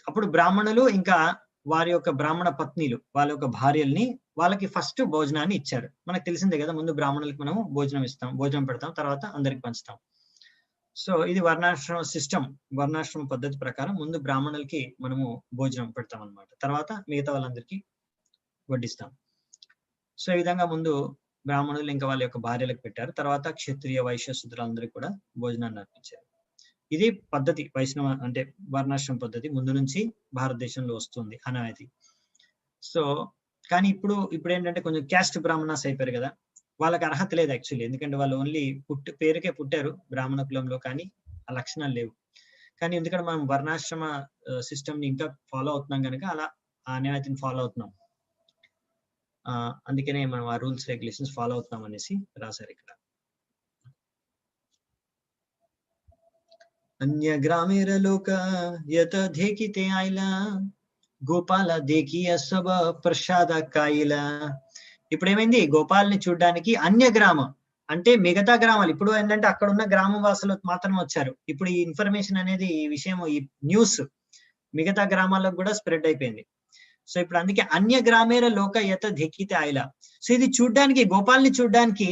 అప్పుడు బ్రాహ్మణులు ఇంకా వారి యొక్క బ్రాహ్మణ పత్నిలు, వాళ్ళ యొక్క భార్యల్ని, వాళ్ళకి ఫస్ట్ భోజనాన్ని ఇచ్చారు. మనకు తెలిసిందే కదా, ముందు బ్రాహ్మణులకి మనము భోజనం పెడతాం, తర్వాత అందరికి పంచుతాం. సో ఇది వర్ణాశ్రమ సిస్టమ్, వర్ణాశ్రమ పద్ధతి ప్రకారం ముందు బ్రాహ్మణులకి మనము భోజనం పెడతాం అనమాట, తర్వాత మిగతా వాళ్ళందరికీ వడ్డిస్తాం. సో ఈ విధంగా ముందు బ్రాహ్మణులు ఇంకా వాళ్ళ యొక్క భార్యలకు పెట్టారు, తర్వాత క్షత్రియ వైశ్య శూద్రులందరికీ కూడా భోజనాన్ని అర్పించారు. ఇది పద్ధతి, వైష్ణవ అంటే వర్ణాశ్రమ పద్ధతి ముందు నుంచి భారతదేశంలో వస్తుంది అనేది. సో కానీ ఇప్పుడు ఏంటంటే కొంచెం క్యాస్ట్ బ్రాహ్మణాస్ అయిపోయారు కదా, వాళ్ళకి అర్హత లేదు యాక్చువల్లీ. ఎందుకంటే వాళ్ళు ఓన్లీ పేరుకే పుట్టారు బ్రాహ్మణ కులంలో, కానీ ఆ లక్షణాలు లేవు. కానీ ఎందుకంటే మనం వర్ణాశ్రమ సిస్టమ్ ని ఇంకా ఫాలో అవుతున్నాం కనుక అలా ఆ న్యాయతిని ఫాలో అవుతున్నాం. అందుకనే మనం ఆ రూల్స్ రెగ్యులేషన్స్ ఫాలో అవుతున్నాం అనేసి రాశారు ఇక్కడ. అన్య గ్రామీణ లోక యత దేకితే ఆయిలా గోపాల దేకియ సబ ప్రసాద కాయిలా. ఇప్పుడు ఏమైంది, గోపాల్ని చూడడానికి అన్య గ్రామం అంటే మిగతా గ్రామాలు, ఇప్పుడు ఏంటంటే అక్కడ ఉన్న గ్రామం వాసులు మాత్రమే వచ్చారు. ఇప్పుడు ఈ ఇన్ఫర్మేషన్ అనేది, ఈ విషయం, ఈ న్యూస్ మిగతా గ్రామాలకు కూడా స్ప్రెడ్ అయిపోయింది. సో ఇప్పుడు అందుకే అన్య గ్రామీణ లోక యత ధిక్కితే ఆయిలా. సో ఇది చూడ్డానికి, గోపాల్ని చూడ్డానికి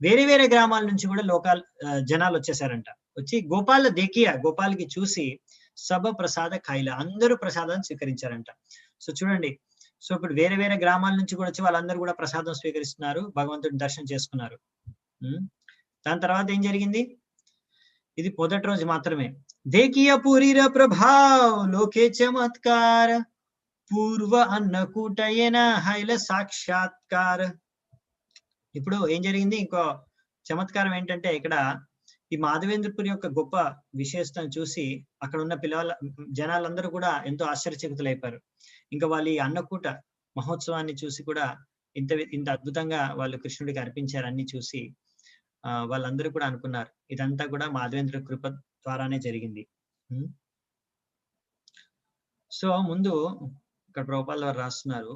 వేరే వేరే గ్రామాల నుంచి కూడా జనాలు వచ్చేసారంట. వచ్చి గోపాల దేకియ, గోపాల్కి చూసి సభ ప్రసాద ఖాయిలా, అందరూ ప్రసాదాన్ని స్వీకరించారంట. సో చూడండి, సో ఇప్పుడు వేరే వేరే గ్రామాల నుంచి కూడా వచ్చి వాళ్ళందరూ కూడా ప్రసాదం స్వీకరిస్తున్నారు, భగవంతుడిని దర్శనం చేసుకున్నారు. దాని తర్వాత ఏం జరిగింది, ఇది మొదటి రోజు మాత్రమే. देखिय पुरीर प्रभाव लोके चमत्कार పూర్వ అన్నకూటయేన హైల సాక్షాత్కార. ఇప్పుడు ఏం జరిగింది? ఇంకో చమత్కారం ఏంటంటే ఇక్కడ ఈ మాధవేంద్రపురి యొక్క గొప్ప విశేషతను చూసి అక్కడ ఉన్న జనాలందరూ కూడా ఎంతో ఆశ్చర్యచకితులైపోయారు. ఇంకా వాళ్ళు ఈ అన్నకూట మహోత్సవాన్ని చూసి కూడా ఇంత అద్భుతంగా వాళ్ళు కృష్ణుడికి అర్పించారు అన్ని చూసి వాళ్ళందరూ కూడా అనుకున్నారు ఇదంతా కూడా మాధవేంద్ర కృప ద్వారానే జరిగింది. సో ముందు ఇక్కడ ప్రభుపాల్ వారు రాస్తున్నారు,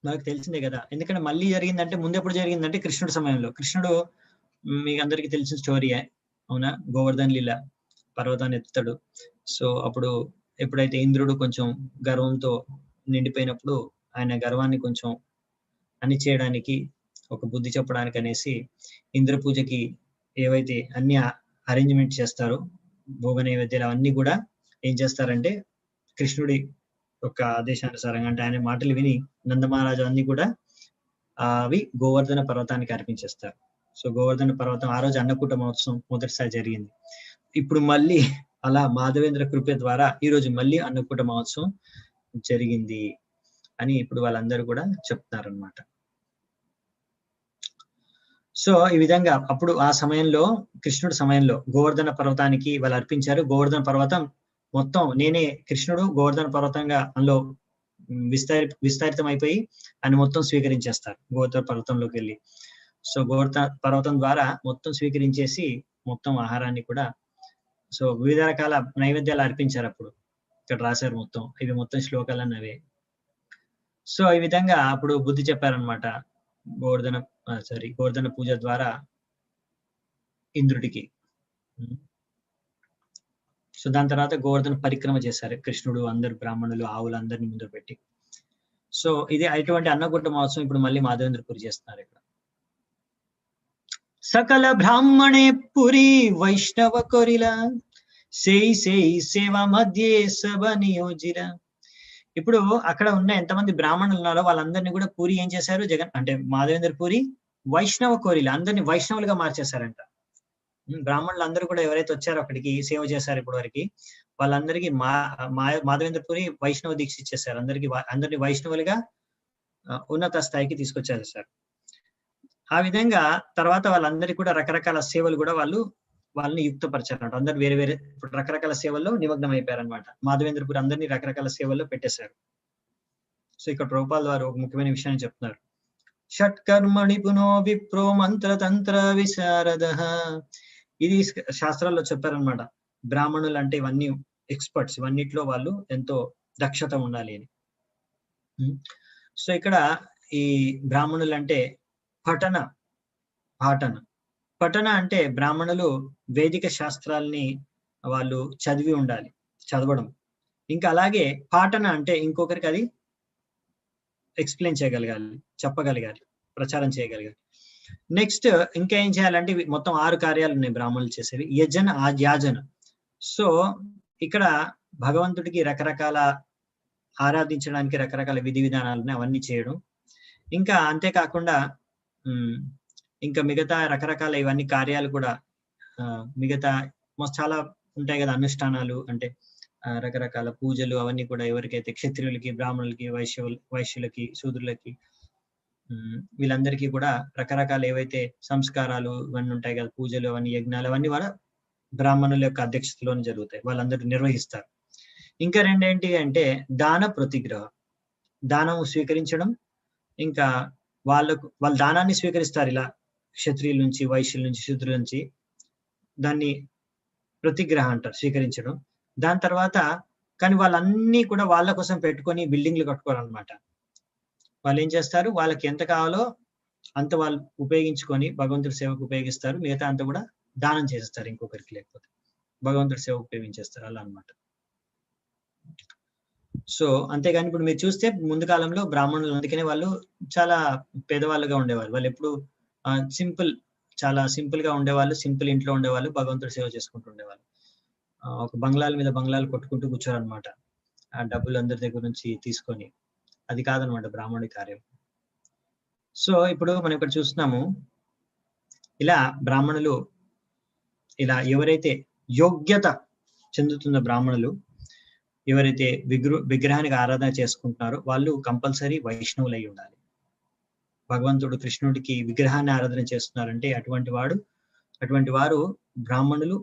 మనకు తెలిసిందే కదా, ఎందుకంటే మళ్ళీ జరిగిందంటే ముందు ఎప్పుడు జరిగిందంటే కృష్ణుడి సమయంలో. కృష్ణుడు మీకు అందరికీ తెలిసిన స్టోరీయే అవునా, గోవర్ధన్ లీల పర్వతాన్ని ఎత్తుతాడు. సో అప్పుడు ఎప్పుడైతే ఇంద్రుడు కొంచెం గర్వంతో నిండిపోయినప్పుడు ఆయన గర్వాన్ని కొంచెం అణిచేయడానికి ఒక బుద్ధి చెప్పడానికి అనేసి ఇంద్ర పూజకి ఏవైతే అన్ని అరేంజ్మెంట్ చేస్తారో భోగ నైవేద్యాలు అవన్నీ కూడా ఏం చేస్తారంటే కృష్ణుడి యొక్క ఆదేశానుసారంగా అంటే ఆయన మాటలు విని నందమహారాజు అన్ని కూడా అవి గోవర్ధన పర్వతానికి అర్పించేస్తారు. సో గోవర్ధన పర్వతం ఆ రోజు అన్నకూట మహోత్సవం మొదటిసారి జరిగింది. ఇప్పుడు మళ్ళీ అలా మాధవేంద్ర కృప ద్వారా ఈ రోజు మళ్ళీ అన్నకూట మహోత్సవం జరిగింది అని ఇప్పుడు వాళ్ళందరూ కూడా చెప్తున్నారు అన్నమాట. సో ఈ విధంగా అప్పుడు ఆ సమయంలో కృష్ణుడి సమయంలో గోవర్ధన పర్వతానికి వాళ్ళు అర్పించారు. గోవర్ధన పర్వతం మొత్తం నేనే కృష్ణుడు గోవర్ధన పర్వతంగా అందులో విస్తరితం అయిపోయి ఆయన మొత్తం స్వీకరించేస్తారు గోవర్ధన పర్వతంలోకి వెళ్ళి. సో గోవర్ధన పర్వతం ద్వారా మొత్తం స్వీకరించేసి మొత్తం ఆహారాన్ని కూడా సో వివిధ రకాల నైవేద్యాలు అర్పించారు. అప్పుడు ఇక్కడ రాశారు మొత్తం ఇవి మొత్తం శ్లోకాలన్నీ అవే. సో ఈ విధంగా అప్పుడు బుద్ధి చెప్పారనమాట గోవర్ధన పూజ ద్వారా ఇంద్రుడికి. సో దాని తర్వాత గోవర్ధన పరిక్రమ చేశారు కృష్ణుడు, అందరు బ్రాహ్మణులు ఆవులు అందరినీ ముందు పెట్టి. సో ఇది అటువంటి అన్నకూట మహోత్సవం ఇప్పుడు మళ్ళీ మాధవేంద్రపురి చేస్తున్నారు ఇక్కడ. సకల బ్రాహ్మణే పురి వైష్ణవ కొరిలా సేయి సేవ మధ్యే సభ నియోజిల. ఇప్పుడు అక్కడ ఉన్న ఎంతమంది బ్రాహ్మణులు ఉన్నారో వాళ్ళందరినీ కూడా పూరి ఏం చేశారు, జగన్ అంటే మాధవేంద్ర పూరి వైష్ణవ కోరిల అందరినీ వైష్ణవులుగా మార్చేశారంట. బ్రాహ్మణులు అందరూ కూడా ఎవరైతే వచ్చారో అక్కడికి సేవ చేశారు ఇప్పటి వరకు వాళ్ళందరికీ మాధవేంద్ర పూరి వైష్ణవ దీక్ష ఇచ్చేసారు. అందరినీ వైష్ణవులుగా ఉన్నత స్థాయికి తీసుకొచ్చారు సార్. ఆ విధంగా తర్వాత వాళ్ళందరికీ కూడా రకరకాల సేవలు కూడా వాళ్ళని యుక్తపరిచారన్నమాట. అందరు వేరే వేరే ఇప్పుడు రకరకాల సేవల్లో నిమగ్నం అయిపోయారనమాట. మాధవేంద్రపురి అందరినీ రకరకాల సేవల్లో పెట్టేశారు. సో ఇక్కడ ప్రభుపాల్ వారు ఒక ముఖ్యమైన విషయాన్ని చెప్తున్నారు. షట్కర్మణి పునో విప్రో మంత్ర తంత్ర విశారద. ఇది శాస్త్రాల్లో చెప్పారనమాట. బ్రాహ్మణులు అంటే ఇవన్నీ ఎక్స్పర్ట్స్, ఇవన్నిట్లో వాళ్ళు ఎంతో దక్షత ఉండాలి అని. సో ఇక్కడ ఈ బ్రాహ్మణులు అంటే పఠన అంటే బ్రాహ్మణులు వేదిక శాస్త్రాల్ని వాళ్ళు చదివి ఉండాలి, చదవడం. ఇంకా అలాగే పాఠన అంటే ఇంకొకరికి అది ఎక్స్ప్లెయిన్ చేయగలగాలి, చెప్పగలగాలి, ప్రచారం చేయగలగాలి. నెక్స్ట్ ఇంకా ఏం చేయాలంటే మొత్తం 6 కార్యాలు ఉన్నాయి బ్రాహ్మణులు చేసేవి. యజన యాజన. సో ఇక్కడ భగవంతుడికి రకరకాల ఆరాధించడానికి రకరకాల విధి విధానాలు ఉన్నాయి, అవన్నీ చేయడం. ఇంకా అంతేకాకుండా ఇంకా మిగతా రకరకాల ఇవన్నీ కార్యాలు కూడా మిగతా చాలా ఉంటాయి కదా అనుష్ఠానాలు, అంటే రకరకాల పూజలు అవన్నీ కూడా ఎవరికైతే క్షత్రియులకి, బ్రాహ్మణులకి, వైశ్యులకి, శూద్రులకి వీళ్ళందరికీ కూడా రకరకాల ఏవైతే సంస్కారాలు ఇవన్నీ ఉంటాయి కదా, పూజలు అవన్నీ యజ్ఞాలు అవన్నీ కూడా బ్రాహ్మణుల యొక్క అధ్యక్షతలోనే జరుగుతాయి, వాళ్ళందరూ నిర్వహిస్తారు. ఇంకా రెండేంటి అంటే దాన ప్రతిగ్రహ, దానం స్వీకరించడం. ఇంకా వాళ్ళు దానాన్ని స్వీకరిస్తారు ఇలా క్షత్రియుల నుంచి, వైశ్యుల నుంచి, శూద్రుల నుంచి. దాన్ని ప్రతిగ్రహ అంటారు, స్వీకరించడం. దాని తర్వాత కానీ వాళ్ళన్నీ కూడా వాళ్ళ కోసం పెట్టుకొని బిల్డింగ్లు కట్టుకోవాలన్నమాట. వాళ్ళు ఏం చేస్తారు, వాళ్ళకి ఎంత కావాలో అంత వాళ్ళు ఉపయోగించుకొని భగవంతుడి సేవకు ఉపయోగిస్తారు, మిగతా అంతా కూడా దానం చేస్తారు ఇంకొకరికి, లేకపోతే భగవంతుడి సేవకు ఉపయోగించేస్తారు అలా అన్నమాట. సో అంతేగాని ఇప్పుడు మీరు చూస్తే ముందు కాలంలో బ్రాహ్మణులు అందుకనే వాళ్ళు చాలా పేదవాళ్ళుగా ఉండేవాళ్ళు. వాళ్ళు ఎప్పుడు చాలా సింపుల్ గా ఉండేవాళ్ళు, సింపుల్ ఇంట్లో ఉండేవాళ్ళు, భగవంతుడి సేవ చేసుకుంటూ ఉండేవాళ్ళు. ఒక బంగ్లాల మీద బంగ్లాలు కొట్టుకుంటూ కూర్చోరనమాట, ఆ డబ్బులు అందరి దగ్గర నుంచి తీసుకొని. అది కాదనమాట బ్రాహ్మణుడి కార్యం. సో ఇప్పుడు మనం ఇక్కడ చూస్తున్నాము, ఇలా బ్రాహ్మణులు ఇలా ఎవరైతే యోగ్యత చెందుతున్న బ్రాహ్మణులు ఎవరైతే విగ్రహానికి ఆరాధన చేసుకుంటున్నారో వాళ్ళు కంపల్సరీ వైష్ణవులు అయి ఉండాలి. భగవంతుడు కృష్ణుడికి విగ్రహాన్ని ఆరాధన చేస్తున్నారంటే అటువంటి వారు బ్రాహ్మణులు,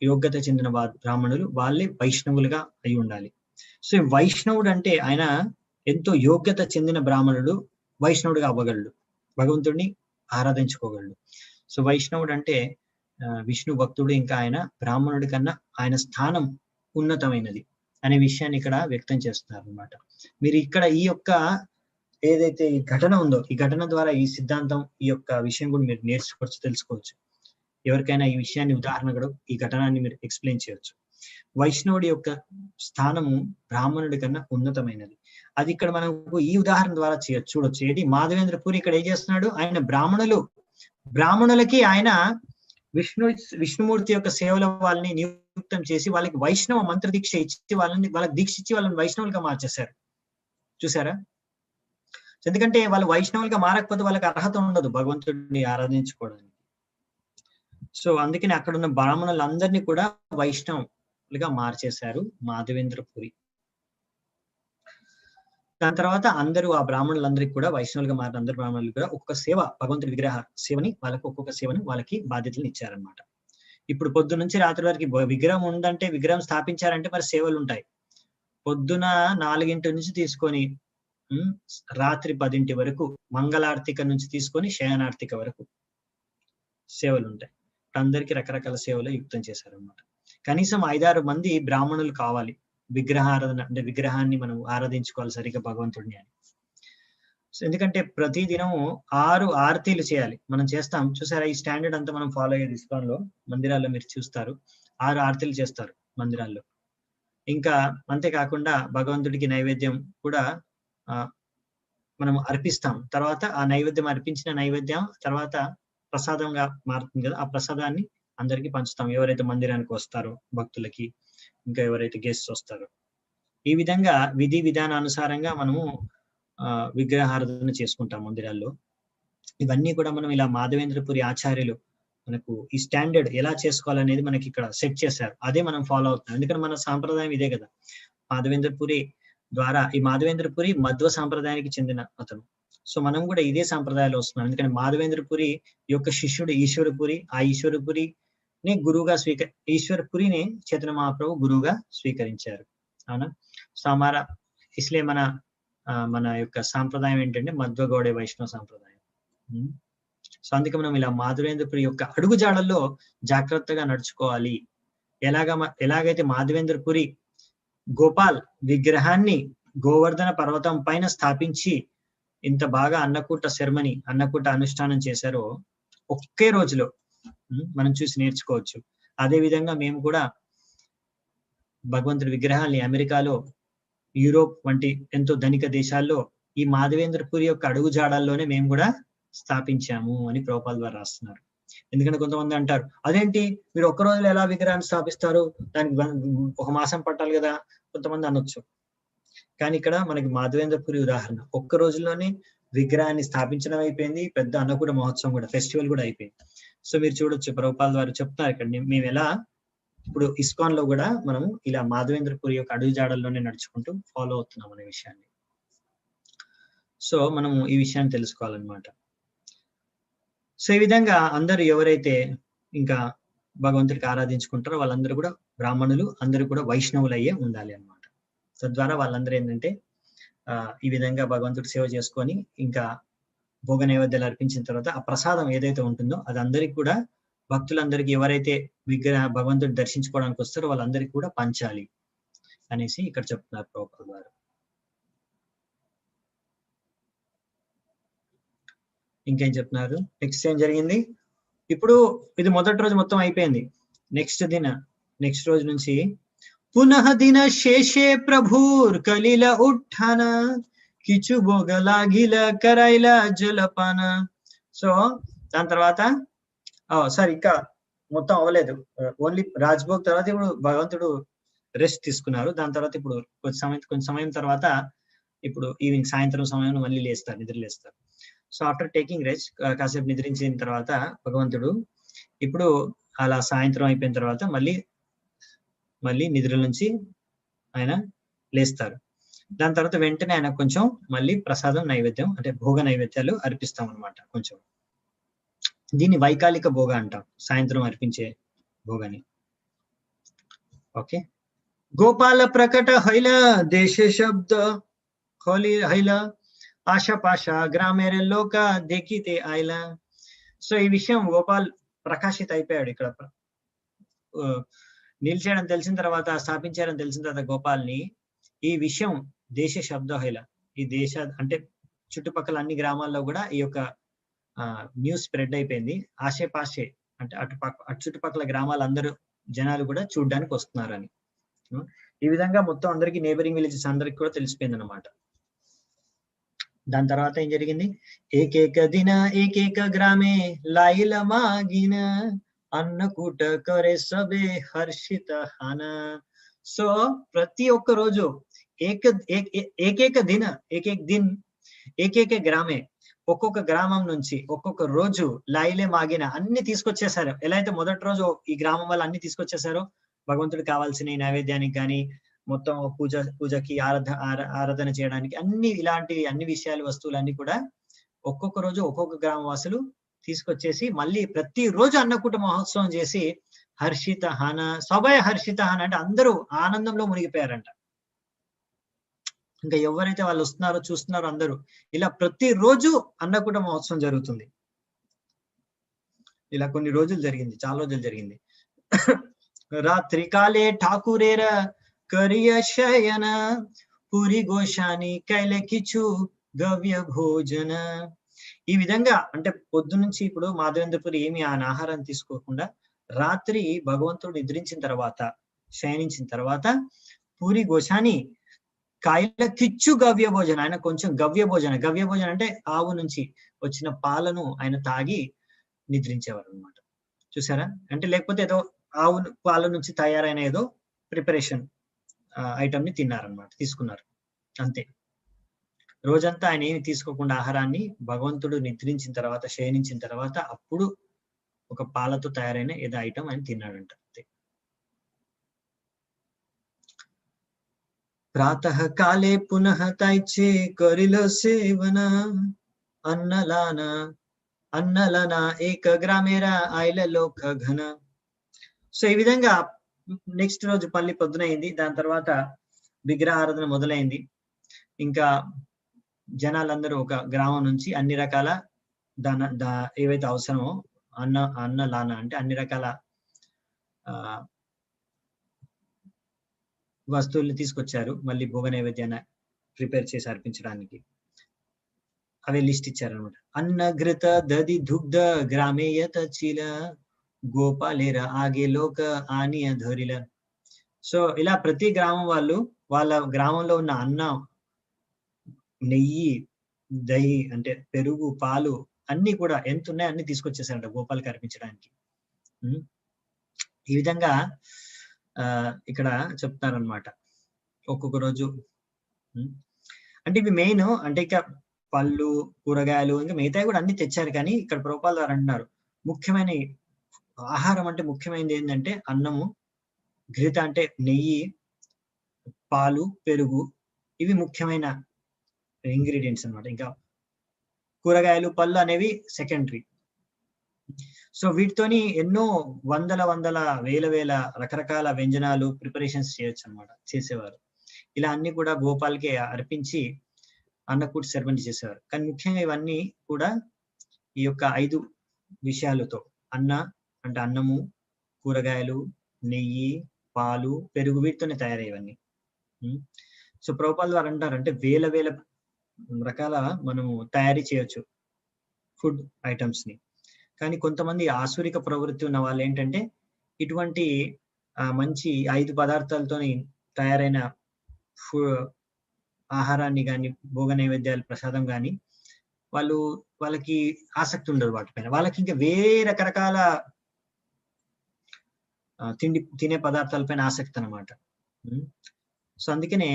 యోగ్యత చెందిన బ్రాహ్మణులు, వాళ్ళే వైష్ణవులుగా అయి ఉండాలి. సో వైష్ణవుడు అంటే ఆయన ఎంతో యోగ్యత చెందిన బ్రాహ్మణుడు వైష్ణవుడిగా అవ్వగలడు, భగవంతుడిని ఆరాధించుకోగలడు. సో వైష్ణవుడు అంటే విష్ణు భక్తుడు, ఇంకా ఆయన బ్రాహ్మణుడి కన్నా ఆయన స్థానం ఉన్నతమైనది అనే విషయాన్ని ఇక్కడ వ్యక్తం చేస్తున్నారు అన్నమాట. మీరు ఇక్కడ ఈ యొక్క ఏదైతే ఈ ఘటన ఉందో, ఈ ఘటన ద్వారా ఈ సిద్ధాంతం, ఈ యొక్క విషయం కూడా మీరు నేర్చుకోవచ్చు, తెలుసుకోవచ్చు. ఎవరికైనా ఈ విషయాన్ని ఉదాహరణగా ఈ ఘటనాన్ని మీరు ఎక్స్ప్లెయిన్ చేయొచ్చు. వైష్ణవుడి యొక్క స్థానము బ్రాహ్మణుడి కన్నా ఉన్నతమైనది. అది ఇక్కడ మనకు ఈ ఉదాహరణ ద్వారా చూడొచ్చు. ఏంటి, మాధవేంద్ర పూరి ఇక్కడ ఏం చేస్తున్నాడు, ఆయన బ్రాహ్మణులకి ఆయన విష్ణుమూర్తి యొక్క సేవల వాళ్ళని నియుక్తం చేసి వాళ్ళకి వైష్ణవ మంత్ర దీక్ష ఇచ్చి వాళ్ళకి దీక్ష ఇచ్చి వాళ్ళని వైష్ణవులుగా మార్చేశారు. చూసారా? ఎందుకంటే వాళ్ళు వైష్ణవులుగా మారకపోతే వాళ్ళకి అర్హత ఉండదు భగవంతుడిని ఆరాధించుకోవడానికి. సో అందుకని అక్కడ ఉన్న బ్రాహ్మణులందరినీ కూడా వైష్ణవులుగా మార్చేశారు మాధవేంద్ర పురి. దాని తర్వాత అందరూ ఆ బ్రాహ్మణులందరికీ కూడా వైష్ణవులుగా మారిన అందరు బ్రాహ్మణులు కూడా ఒక్కొక్క సేవ, భగవంతుడి విగ్రహ సేవని ఒక్కొక్క సేవని వాళ్ళకి బాధ్యతలు ఇచ్చారనమాట. ఇప్పుడు పొద్దు నుంచి రాత్రి వరకు విగ్రహం ఉందంటే, విగ్రహం స్థాపించారంటే మరి సేవలు ఉంటాయి. పొద్దున 4 నుంచి తీసుకొని రాత్రి 10 వరకు మంగళార్తిక నుంచి తీసుకొని శయనార్తిక వరకు సేవలు ఉంటాయి. అందరికీ రకరకాల సేవలు యుక్తం చేశారనమాట. కనీసం 5-6 మంది బ్రాహ్మణులు కావాలి విగ్రహారాధన అంటే విగ్రహాన్ని మనం ఆరాధించుకోవాలి సరిగ్గా భగవంతుడిని అని. ఎందుకంటే ప్రతి దినము 6 ఆరతీలు చేయాలి, మనం చేస్తాం. చూసారా, ఈ స్టాండర్డ్ అంతా మనం ఫాలో అయ్యేది ఇస్కాన్లో మందిరాల్లో మీరు చూస్తారు. 6 ఆరతీలు చేస్తారు మందిరాల్లో. ఇంకా అంతేకాకుండా భగవంతుడికి నైవేద్యం కూడా మనం అర్పిస్తాం. తర్వాత ఆ నైవేద్యం అర్పించిన నైవేద్యం తర్వాత ప్రసాదంగా మారుతుంది కదా, ఆ ప్రసాదాన్ని అందరికీ పంచుతాం ఎవరైతే మందిరానికి వస్తారో భక్తులకి, ఇంకా ఎవరైతే గెస్ట్స్ వస్తారో. ఈ విధంగా విధి విధానానుసారంగా మనము విగ్రహారాధన చేసుకుంటాం మందిరాల్లో. ఇవన్నీ కూడా మనం ఇలా మాధవేంద్రపురి ఆచార్యులు మనకు ఈ స్టాండర్డ్ ఎలా చేసుకోవాలనేది మనకి ఇక్కడ సెట్ చేశారు. అదే మనం ఫాలో అవుతున్నాం. ఎందుకంటే మన సాంప్రదాయం ఇదే కదా. మాధవేంద్రపురి ద్వారా, ఈ మాధవేంద్రపురి మధ్వ సాంప్రదాయానికి చెందిన అతను. సో మనం కూడా ఇదే సాంప్రదాయాలు వస్తున్నాం. ఎందుకంటే మాధవేంద్రపురి యొక్క శిష్యుడు ఈశ్వరపురి, ఆ ఈశ్వరపురిని గురువుగా ఈశ్వరపురిని చైతన్య మహాప్రభు గురువుగా స్వీకరించారు. అవునా? సో ఇస్లే మన యొక్క సాంప్రదాయం ఏంటంటే మధ్వ గౌడే వైష్ణవ సాంప్రదాయం. సో అందుకే మనం ఇలా మాధవేంద్రపురి యొక్క అడుగుజాడల్లో జాగ్రత్తగా నడుచుకోవాలి. ఎలాగైతే మాధవేంద్రపురి గోపాల్ విగ్రహాన్ని గోవర్ధన పర్వతం పైన స్థాపించి ఇంత బాగా అన్నకూట అనుష్ఠానం చేశారో ఒకే రోజులో మనం చూసి నేర్చుకోవచ్చు. అదే విధంగా మేము కూడా భగవంతుడి విగ్రహాల్ని అమెరికాలో, యూరోప్ వంటి ఎంతో ధనిక దేశాల్లో ఈ మాధవేంద్రపురి యొక్క అడుగుజాడల్లోనే మేము కూడా స్థాపించాము అని ప్రభుపాల్ ద్వారా రాస్తున్నారు. ఎందుకంటే కొంతమంది అంటారు, అదేంటి మీరు ఒక్క రోజులో ఎలా విగ్రహాన్ని స్థాపిస్తారు, దానికి 1 మాసం పట్టాలి కదా, కొంతమంది అనొచ్చు. కానీ ఇక్కడ మనకి మాధవేంద్రపురి ఉదాహరణ, ఒక్క రోజుల్లోనే విగ్రహాన్ని స్థాపించడం అయిపోయింది, పెద్ద అన్నకూట మహోత్సవం కూడా, ఫెస్టివల్ కూడా అయిపోయింది. సో మీరు చూడొచ్చు, ప్రభుపాల్ ద్వారా చెప్తున్నారు ఇక్కడ మేము ఎలా ఇప్పుడు ఇస్కాన్ లో కూడా మనము ఇలా మాధవేంద్రపురి యొక్క అడుగుజాడల్లోనే నడుచుకుంటూ ఫాలో అవుతున్నాం అనే విషయాన్ని. సో మనము ఈ విషయాన్ని తెలుసుకోవాలన్నమాట. సో ఈ విధంగా అందరూ ఎవరైతే ఇంకా భగవంతుడికి ఆరాధించుకుంటారో వాళ్ళందరూ కూడా బ్రాహ్మణులు, అందరూ కూడా వైష్ణవులు అయ్యే ఉండాలి అన్నమాట. తద్వారా వాళ్ళందరూ ఏంటంటే ఈ విధంగా భగవంతుడి సేవ చేసుకొని ఇంకా భోగ నైవేద్యాలు అర్పించిన తర్వాత ఆ ప్రసాదం ఏదైతే ఉంటుందో అది అందరికి కూడా, భక్తులందరికీ ఎవరైతే భగవంతుడిని దర్శించుకోవడానికి వస్తారో వాళ్ళందరికీ కూడా పంచాలి అనేసి ఇక్కడ చెప్తున్నారు ప్రభుపాల్ గారు. ఇంకేం చెప్తున్నారు, నెక్స్ట్ ఏం జరిగింది, ఇప్పుడు ఇది మొదటి రోజు మొత్తం అయిపోయింది. నెక్స్ట్ రోజు నుంచి పునః దిన శేషే ప్రభుర్ కలిల ఉఠాన కిచు భోగలాగిల కరైల జలపాన. సో దాని తర్వాత ఇంకా మొత్తం అవ్వలేదు, ఓన్లీ రాజ్భోగ్ తర్వాత ఇప్పుడు భగవంతుడు రెస్ట్ తీసుకున్నారు. దాని తర్వాత ఇప్పుడు కొంచెం సమయం తర్వాత ఇప్పుడు ఈవినింగ్ సాయంత్రం సమయంలో మళ్ళీ నిద్ర లేస్తారు. సో ఆఫ్టర్ టేకింగ్ రెస్ట్, కాసేపు నిద్రించిన తర్వాత భగవంతుడు ఇప్పుడు అలా సాయంత్రం అయిపోయిన తర్వాత మళ్ళీ మళ్ళీ నిద్ర నుంచి ఆయన లేస్తారు. దాని తర్వాత వెంటనే ఆయన కొంచెం మళ్ళీ ప్రసాదం నైవేద్యం అంటే భోగ నైవేద్యాలు అర్పిస్తాం అనమాట. కొంచెం దీన్ని వైకాలిక భోగ అంటాం, సాయంత్రం అర్పించే భోగని. ఓకే. గోపాల ప్రకట హైల దేశ శబ్ద హోలీ హైల ఆశా పాష గ్రామేర లోక దేకితే ఆయిల. సో ఈ విషయం గోపాల్ ప్రకాశిత్ అయిపోయాడు ఇక్కడ. నిలిచాడని తెలిసిన తర్వాత, స్థాపించారని తెలిసిన తర్వాత గోపాల్ని ఈ విషయం దేశ శబ్ద హైల, ఈ దేశ అంటే చుట్టుపక్కల అన్ని గ్రామాల్లో కూడా ఈ యొక్క న్యూస్ స్ప్రెడ్ అయిపోయింది. ఆశే పాషే అంటే అటు చుట్టుపక్కల గ్రామాలందరూ జనాలు కూడా చూడ్డానికి వస్తున్నారని. ఈ విధంగా మొత్తం అందరికి నేబరింగ్ విలేజెస్ అందరికి కూడా తెలిసిపోయింది అనమాట. దాని తర్వాత ఏం జరిగింది? ఏకేక దిన ఏకేక గ్రామే లాయిల మాగిన అన్నకూట కరే సబే హర్షిత హన. సో ప్రతి ఒక్క రోజు ఏకేక దిన ఏకేక గ్రామే, ఒక్కొక్క గ్రామం నుంచి ఒక్కొక్క రోజు లాయిలే మాగిన అన్ని తీసుకొచ్చేసారు. ఎలా అయితే మొదటి రోజు ఈ గ్రామం వాళ్ళు అన్ని తీసుకొచ్చేసారో భగవంతుడికి కావాల్సిన నైవేద్యానికి కానీ మొత్తం పూజకి ఆరాధన చేయడానికి అన్ని ఇలాంటి అన్ని విషయాలు వస్తువులన్నీ కూడా ఒక్కొక్క రోజు ఒక్కొక్క గ్రామ వాసులు తీసుకొచ్చేసి మళ్ళీ ప్రతి రోజు అన్నకూట మహోత్సవం చేసి హర్షిత హాన సభయ హర్షిత హాన అంటే అందరూ ఆనందంలో మునిగిపోయారంట. ఇంకా ఎవరైతే వాళ్ళు వస్తున్నారో చూస్తున్నారో అందరూ ఇలా ప్రతి రోజు అన్నకూట మహోత్సవం జరుగుతుంది. ఇలా కొన్ని రోజులు జరిగింది, చాలా రోజులు జరిగింది. రాత్రి కాలే ఠాకూరేర కరియ శయన పూరి గోషాని కైల కిచు గవ్య భోజన. ఈ విధంగా అంటే పొద్దు నుంచి ఇప్పుడు మాధవేంద్రపురి ఏమి ఆయన ఆహారం తీసుకోకుండా రాత్రి భగవంతుడు నిద్రించిన తర్వాత శయనించిన తర్వాత పూరి గోషాని కాయల కిచ్చు గవ్య భోజన, ఆయన కొంచెం గవ్య భోజన అంటే ఆవు నుంచి వచ్చిన పాలను ఆయన తాగి నిద్రించేవారు అనమాట. చూసారా? అంటే లేకపోతే ఏదో ఆవు పాల నుంచి తయారైన ఏదో ప్రిపరేషన్ ఐటమ్ ని తిన్నారనమాట, తీసుకున్నారు అంతే. రోజంతా ఆయన ఏమి తీసుకోకుండా ఆహారాన్ని భగవంతుడు నిద్రించిన తర్వాత శయనించిన తర్వాత అప్పుడు ఒక పాలతో తయారైన ఏదో ఐటమ్ ఆయన తిన్నాడంట అంతే. ప్రాతః కాలే పునః తైచే కరిల సేవన అన్నలన ఏక గ్రామేర ఐల లోక ఘన. సో ఈ విధంగా నెక్స్ట్ రోజు పల్లి పొద్దునైంది. దాని తర్వాత విగ్రహారాధన మొదలైంది. ఇంకా జనాలందరూ ఒక గ్రామం నుంచి అన్ని రకాల ఏవైతే అవసరమో అన్నలాన అంటే అన్ని రకాల వస్తువుల్ని తీసుకొచ్చారు. మళ్ళీ భోగ నైవేద్యాన్ని ప్రిపేర్ చేసి అర్పించడానికి అవే లిస్ట్ ఇచ్చారనమాట. అన్నఘృత దది దుగ్ధ గ్రామేయత చీల గోపాలేర ఆగే లోక ఆనియ ధరిల. సో ఇలా ప్రతి గ్రామం వాళ్ళు వాళ్ళ గ్రామంలో ఉన్న అన్నం, నెయ్యి, దహి అంటే పెరుగు, పాలు అన్ని కూడా ఎంత ఉన్నాయో అన్ని తీసుకొచ్చేసారంట గోపాలకి అర్పించడానికి. ఈ విధంగా ఇక్కడ చెప్తారనమాట ఒక్కొక్క రోజు. అంటే ఇవి మెయిన్ అంటే ఇక పళ్ళు, కూరగాయలు ఇంకా మిగతాయి కూడా అన్ని తెచ్చారు. కానీ ఇక్కడ ప్రభుపాదుల వారు అంటున్నారు ముఖ్యమైన ఆహారం అంటే ముఖ్యమైనది ఏంటంటే అన్నము, ఘృత అంటే నెయ్యి, పాలు, పెరుగు ఇవి ముఖ్యమైన ఇంగ్రీడియంట్స్ అన్నమాట. ఇంకా కూరగాయలు, పళ్ళు అనేవి సెకండరీ. సో వీటితోని ఎన్నో వందల వేల రకరకాల వ్యంజనాలు ప్రిపరేషన్స్ చేయొచ్చు అనమాట చేసేవారు. ఇలా అన్ని కూడా గోపాల్కి అర్పించి అన్నకూట సెరమనీ చేసేవారు. కానీ ముఖ్యంగా ఇవన్నీ కూడా ఈ యొక్క 5 విషయాలతో అన్న అంటే అన్నము, కూరగాయలు, నెయ్యి, పాలు, పెరుగు వీటితోనే తయారయ్యేవన్నీ. సో ప్రభుపాదుల వారు అంటారు అంటే వేల రకాల మనము తయారీ చేయొచ్చు ఫుడ్ ఐటమ్స్ ని. కానీ కొంతమంది ఆసురిక ప్రవృత్తి ఉన్న వాళ్ళు ఏంటంటే ఇటువంటి మంచి 5 పదార్థాలతోని తయారైన ఆహారాన్ని కానీ భోగ నైవేద్యాలు ప్రసాదం కానీ వాళ్ళకి ఆసక్తి ఉండదు వాటిపైన. వాళ్ళకి ఇంకా వేరే రకరకాల తినే పదార్థాలపైన ఆసక్తి అన్నమాట. సో అందుకనే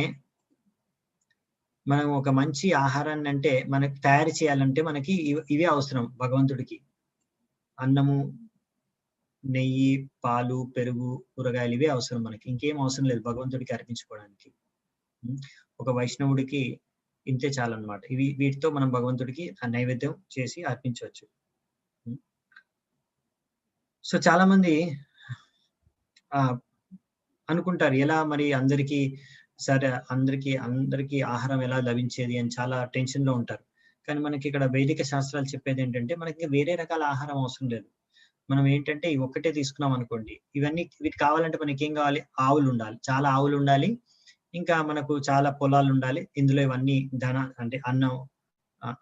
మనం ఒక మంచి ఆహారాన్ని అంటే మనకి తయారు చేయాలంటే మనకి ఇవే అవసరం భగవంతుడికి. అన్నము, నెయ్యి, పాలు, పెరుగు, కూరగాయలు ఇవే అవసరం మనకి. ఇంకేం అవసరం లేదు భగవంతుడికి అర్పించుకోవడానికి. ఒక వైష్ణవుడికి ఇంతే చాలన్నమాట. వీటితో మనం భగవంతుడికి ఆ నైవేద్యం చేసి అర్పించవచ్చు. సో చాలా మంది అనుకుంటారు ఎలా మరి అందరికీ సరే అందరికీ ఆహారం ఎలా లభించేది అని చాలా టెన్షన్‌లో ఉంటారు. కానీ మనకి ఇక్కడ వైదిక శాస్త్రాలు చెప్పేదేంటంటే మనకి వేరే రకాల ఆహారం అవసరం లేదు. మనం ఏంటంటే ఈ ఒక్కటే తీసుకున్నాం అనుకోండి. వీటికి కావాలంటే మనకేం కావాలి? ఆవులుండాలి. చాలా ఆవులుండాలి. ఇంకా మనకు చాలా పొలాలుండాలి. ఇందులో ఇవన్నీ అంటే అన్నం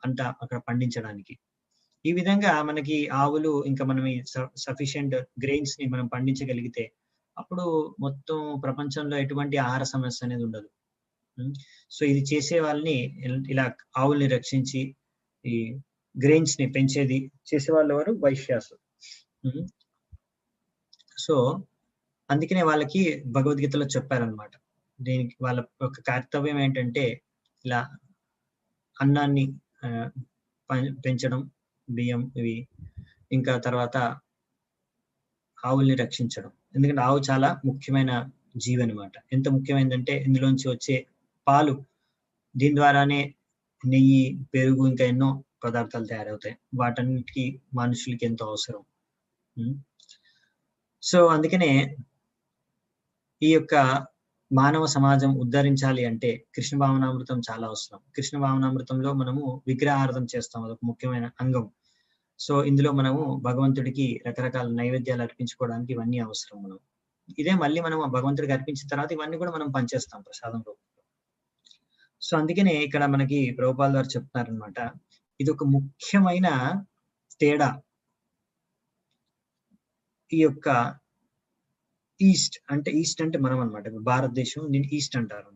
అంతా అక్కడ పండించడానికి. ఈ విధంగా మనకి ఆవులు ఇంకా మనం ఈ సఫిషియెంట్ గ్రెయిన్స్‌ని మనం పండించగలిగితే అప్పుడు మొత్తం ప్రపంచంలో ఎటువంటి ఆహార సమస్య అనేది ఉండదు. సో ఇది చేసే వాళ్ళని ఇలా ఆవుల్ని రక్షించి ఈ గ్రెయిన్స్‌ని పెంచేది చేసేవాళ్ళు ఎవరు? వైశ్యాసు. సో అందుకనే వాళ్ళకి భగవద్గీతలో చెప్పారనమాట. దీనికి వాళ్ళ యొక్క కర్తవ్యం ఏంటంటే ఇలా అన్నాన్ని పెంచడం, బియ్యం ఇవి, ఇంకా తర్వాత ఆవుల్ని రక్షించడం. ఎందుకంటే ఆవు చాలా ముఖ్యమైన జీవి అనమాట. ఎంత ముఖ్యమైనదంటే ఇందులోంచి వచ్చే పాలు, దీని ద్వారానే నెయ్యి, పెరుగు ఇంకా ఎన్నో పదార్థాలు తయారవుతాయి. వాటన్నిటికీ మనుషులకి ఎంతో అవసరం. సో అందుకనే ఈ యొక్క మానవ సమాజం ఉద్ధరించాలి అంటే కృష్ణ భావనామృతం చాలా అవసరం. కృష్ణ భావనామృతంలో మనము విగ్రహారాధన చేస్తాం. అదొక ముఖ్యమైన అంగం. సో ఇందులో మనము భగవంతుడికి రకరకాల నైవేద్యాలు అర్పించుకోవడానికి ఇవన్నీ అవసరం మనం. ఇదే మళ్ళీ మనం భగవంతుడికి అర్పించిన తర్వాత ఇవన్నీ కూడా మనం పంచేస్తాం ప్రసాదం రూపంలో. సో అందుకనే ఇక్కడ మనకి ప్రభుపాల్ గారు చెప్తున్నారనమాట. ఇది ఒక ముఖ్యమైన తేడా. ఈ యొక్క ఈస్ట్ అంటే మనం అనమాట. భారతదేశం దీన్ని ఈస్ట్ అంటారు.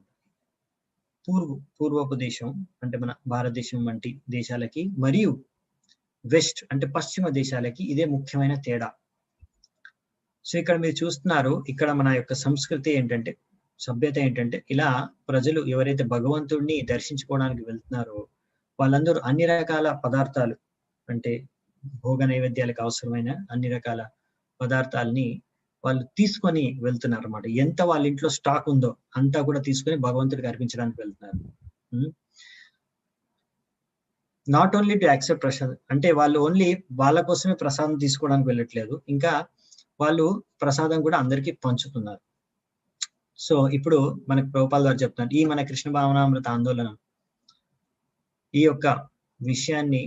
పూర్వపు దేశం అంటే మన భారతదేశం వంటి దేశాలకి మరియు వెస్ట్ అంటే పశ్చిమ దేశాలకి ఇదే ముఖ్యమైన తేడా. సో ఇక్కడ మీరు చూస్తున్నారు, ఇక్కడ మన యొక్క సంస్కృతి ఏంటంటే, సభ్యత ఏంటంటే ఇలా ప్రజలు ఎవరైతే భగవంతుడిని దర్శించుకోవడానికి వెళ్తున్నారో వాళ్ళందరూ అన్ని రకాల పదార్థాలు అంటే భోగ నైవేద్యాలకు అవసరమైన అన్ని రకాల పదార్థాలని వాళ్ళు తీసుకొని వెళ్తున్నారు అన్నమాట. ఎంత వాళ్ళ ఇంట్లో స్టాక్ ఉందో అంతా కూడా తీసుకొని భగవంతుడికి అర్పించడానికి వెళ్తున్నారు. నాట్ ఓన్లీ టు యాక్సెప్ట్ ప్రసాదం, అంటే వాళ్ళు ఓన్లీ వాళ్ళ కోసమే ప్రసాదం తీసుకోవడానికి వెళ్ళట్లేదు, ఇంకా వాళ్ళు ప్రసాదం కూడా అందరికీ పంచుతున్నారు. సో ఇప్పుడు మనకు ప్రభుపాల్ గారు చెప్తున్నారు, ఈ మన కృష్ణ భావనామృత ఆందోళన ఈ యొక్క విషయాన్ని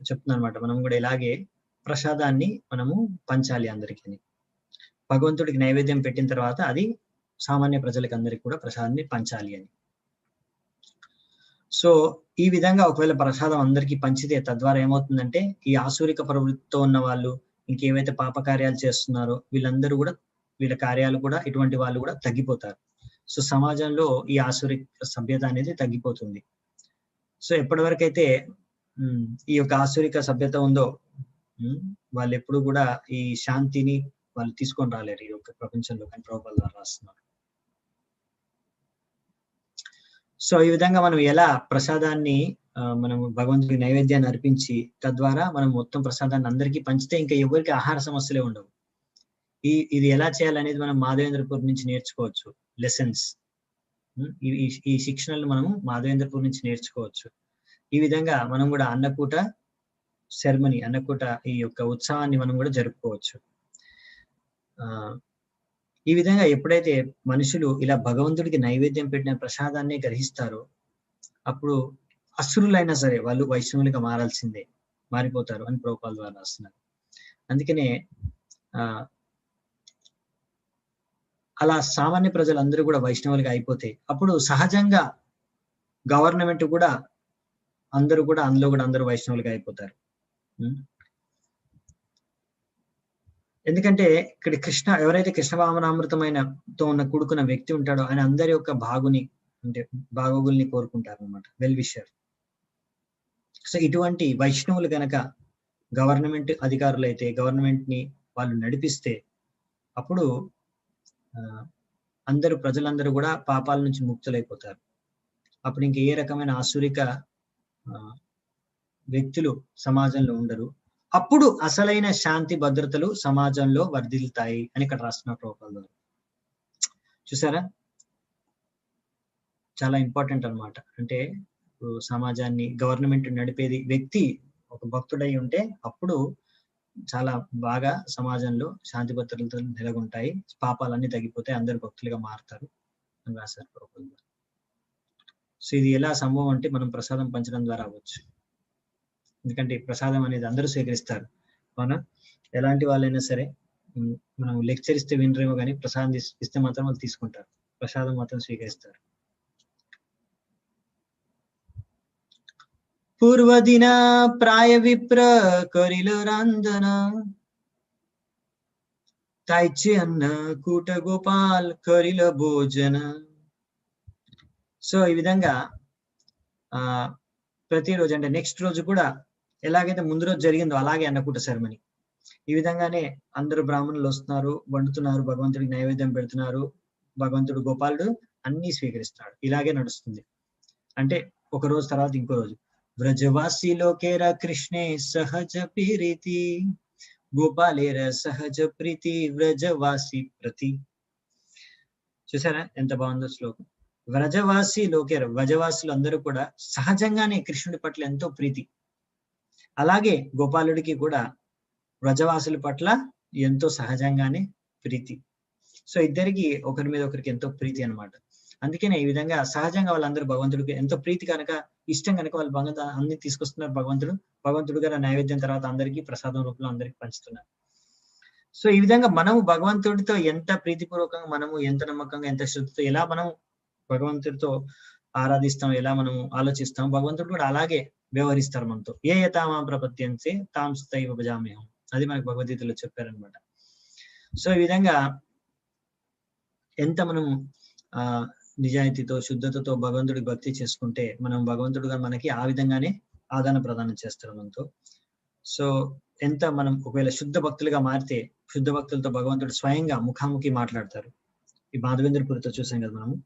చెప్తున్నారు అనమాట. మనం కూడా ఇలాగే ప్రసాదాన్ని మనము పంచాలి అందరికీ. భగవంతుడికి నైవేద్యం పెట్టిన తర్వాత అది సామాన్య ప్రజలకు అందరికీ కూడా ప్రసాదాన్ని పంచాలి అని. సో ఈ విధంగా ఒకవేళ ప్రసాదం అందరికీ పంచితే తద్వారా ఏమవుతుందంటే ఈ ఆసూరిక ప్రవృత్తితో ఉన్న వాళ్ళు ఇంకేవైతే పాప కార్యాలు చేస్తున్నారో వీళ్ళందరూ కూడా వీళ్ళ కార్యాలు కూడా ఇటువంటి వాళ్ళు కూడా తగ్గిపోతారు. సో సమాజంలో ఈ ఆసూరిక సభ్యత అనేది తగ్గిపోతుంది. సో ఎప్పటి వరకైతే ఈ యొక్క ఆసూరిక సభ్యత ఉందో వాళ్ళు ఎప్పుడు కూడా ఈ శాంతిని వాళ్ళు తీసుకొని రాలేరు ఈ యొక్క ప్రపంచంలో అని ప్రభుపాల్ గారు రాస్తున్నారు. సో ఈ విధంగా మనం ఎలా ప్రసాదాన్ని మనం భగవంతుడికి నైవేద్యాన్ని అర్పించి తద్వారా మనం మొత్తం ప్రసాదాన్ని అందరికీ పంచితే ఇంకా ఎవరికి ఆహార సమస్యలే ఉండవు. ఇది ఎలా చేయాలనేది మనం మాధవేంద్రపూర్ నుంచి నేర్చుకోవచ్చు. లెసన్స్ ఈ శిక్షణలు మనము మాధవేంద్రపూర్ నుంచి నేర్చుకోవచ్చు. ఈ విధంగా మనం కూడా అన్నకూట సెరమనీ, అన్నకూట ఈ యొక్క ఉత్సవాన్ని మనం కూడా జరుపుకోవచ్చు. ఈ విధంగా ఎప్పుడైతే మనుషులు ఇలా భగవంతుడికి నైవేద్యం పెట్టిన ప్రసాదాన్ని గ్రహిస్తారో అప్పుడు అసురులైనా సరే వాళ్ళు వైష్ణవులుగా మారిపోతారు అని ప్రభుపాల్ ద్వారా రాస్తున్నారు. అందుకనే అలా సామాన్య ప్రజలందరూ కూడా వైష్ణవులుగా అయిపోతే అప్పుడు సహజంగా గవర్నమెంట్ కూడా అందులో కూడా అందరూ వైష్ణవులుగా అయిపోతారు. ఎందుకంటే ఇక్కడ ఎవరైతే కృష్ణ భావనామృతమైనతో కూడుకున్న వ్యక్తి ఉంటాడో ఆయన అందరి యొక్క బాగోగుల్ని కోరుకుంటారు అనమాట, వెల్ విషర్. సో ఇటువంటి వైష్ణవులు గనక గవర్నమెంట్ అధికారులు అయితే గవర్నమెంట్ ని వాళ్ళు నడిపిస్తే అప్పుడు ప్రజలందరూ కూడా పాపాల నుంచి ముక్తులైపోతారు. అప్పుడు ఇంక ఏ రకమైన ఆసురిక వ్యక్తులు సమాజంలో ఉండరు. అప్పుడు అసలైన శాంతి భద్రతలు సమాజంలో వర్ధిల్లుతాయి అని ఇక్కడ రాస్తున్న ప్రభుపాదుల వారు. చూసారా, చాలా ఇంపార్టెంట్ అన్నమాట. అంటే సమాజాన్ని, గవర్నమెంట్ నడిపేది వ్యక్తి ఒక భక్తుడై ఉంటే అప్పుడు చాలా బాగా సమాజంలో శాంతి భద్రతలు నెలకొంటాయి, పాపాలన్నీ తగ్గిపోతాయి, అందరు భక్తులుగా మారుతారు అని రాశారు ప్రభుపాదుల వారు. సో ఇది ఎలా సంభవం అంటే మనం ప్రసాదం పంచడం ద్వారా అవ్వచ్చు. ఎందుకంటే ప్రసాదం అనేది అందరూ స్వీకరిస్తారు. అవునా, ఎలాంటి వాళ్ళైనా సరే మనం లెక్చర్ ఇస్తే వినరేమో కానీ ప్రసాదం ఇస్తే మాత్రం వాళ్ళు తీసుకుంటారు, ప్రసాదం మాత్రం స్వీకరిస్తారు. పూర్వదిన ప్రాయ విప్ర కరిల రాందన తాయిచ్చే అన్న కూట గోపాల్ కరిల భోజన. సో ఈ విధంగా ప్రతిరోజు అంటే నెక్స్ట్ రోజు కూడా ఎలాగైతే ముందు రోజు జరిగిందో అలాగే అన్నకూట సెరమనీ. ఈ విధంగానే అందరూ బ్రాహ్మణులు వస్తున్నారు, వండుతున్నారు, భగవంతుడికి నైవేద్యం పెడుతున్నారు, భగవంతుడు గోపాలుడు అన్ని స్వీకరిస్తాడు. ఇలాగే నడుస్తుంది. అంటే ఒక రోజు తర్వాత ఇంకో రోజు వ్రజవాసిలోకేర కృష్ణే సహజ ప్రీతి గోపాలేర సహజ ప్రీతి వ్రజవాసి ప్రతి. చూసారా ఎంత బాగుందో శ్లోకం. వ్రజవాసి లోకేర, వ్రజవాసులు అందరూ కూడా సహజంగానే కృష్ణుడి పట్ల ఎంతో ప్రీతి, అలాగే గోపాలుడికి కూడా వ్రజవాసుల పట్ల ఎంతో సహజంగానే ప్రీతి. సో ఇద్దరికి ఒకరి మీద ఒకరికి ఎంతో ప్రీతి అన్నమాట. అందుకనే ఈ విధంగా సహజంగా వాళ్ళందరూ భగవంతుడికి ఎంతో ప్రీతి కనుక, ఇష్టం కనుక వాళ్ళు భగవంతుడు అన్ని తీసుకొస్తున్నారు. భగవంతుడు గారు నైవేద్యం తర్వాత అందరికీ ప్రసాదం రూపంలో అందరికి పంచుతున్నారు. సో ఈ విధంగా మనము భగవంతుడితో ఎంత ప్రీతిపూర్వకంగా, మనము ఎంత నమ్మకంగా, ఎంత శ్రద్ధతో ఎలా మనం భగవంతుడితో ఆరాధిస్తాం, ఎలా మనం ఆలోచిస్తాం, భగవంతుడు కూడా అలాగే వ్యవహరిస్తారు మనతో. ఏ యథామా ప్రపద్యంతే తాం తథైవ భజామ్యహం, అది మనకు భగవద్గీతలో చెప్పారనమాట. సో ఈ విధంగా ఎంత మనం నిజాయితీతో, శుద్ధతతో భగవంతుడికి భక్తి చేసుకుంటే మనం భగవంతుడుగా మనకి ఆ విధంగానే ఆదాన ప్రదానం చేస్తారు మనతో. సో ఎంత మనం ఒకవేళ శుద్ధ భక్తులుగా మారితే, శుద్ధ భక్తులతో భగవంతుడు స్వయంగా ముఖాముఖి మాట్లాడతారు. ఈ మాధవేంద్రపురితో చూసాం కదా మనము.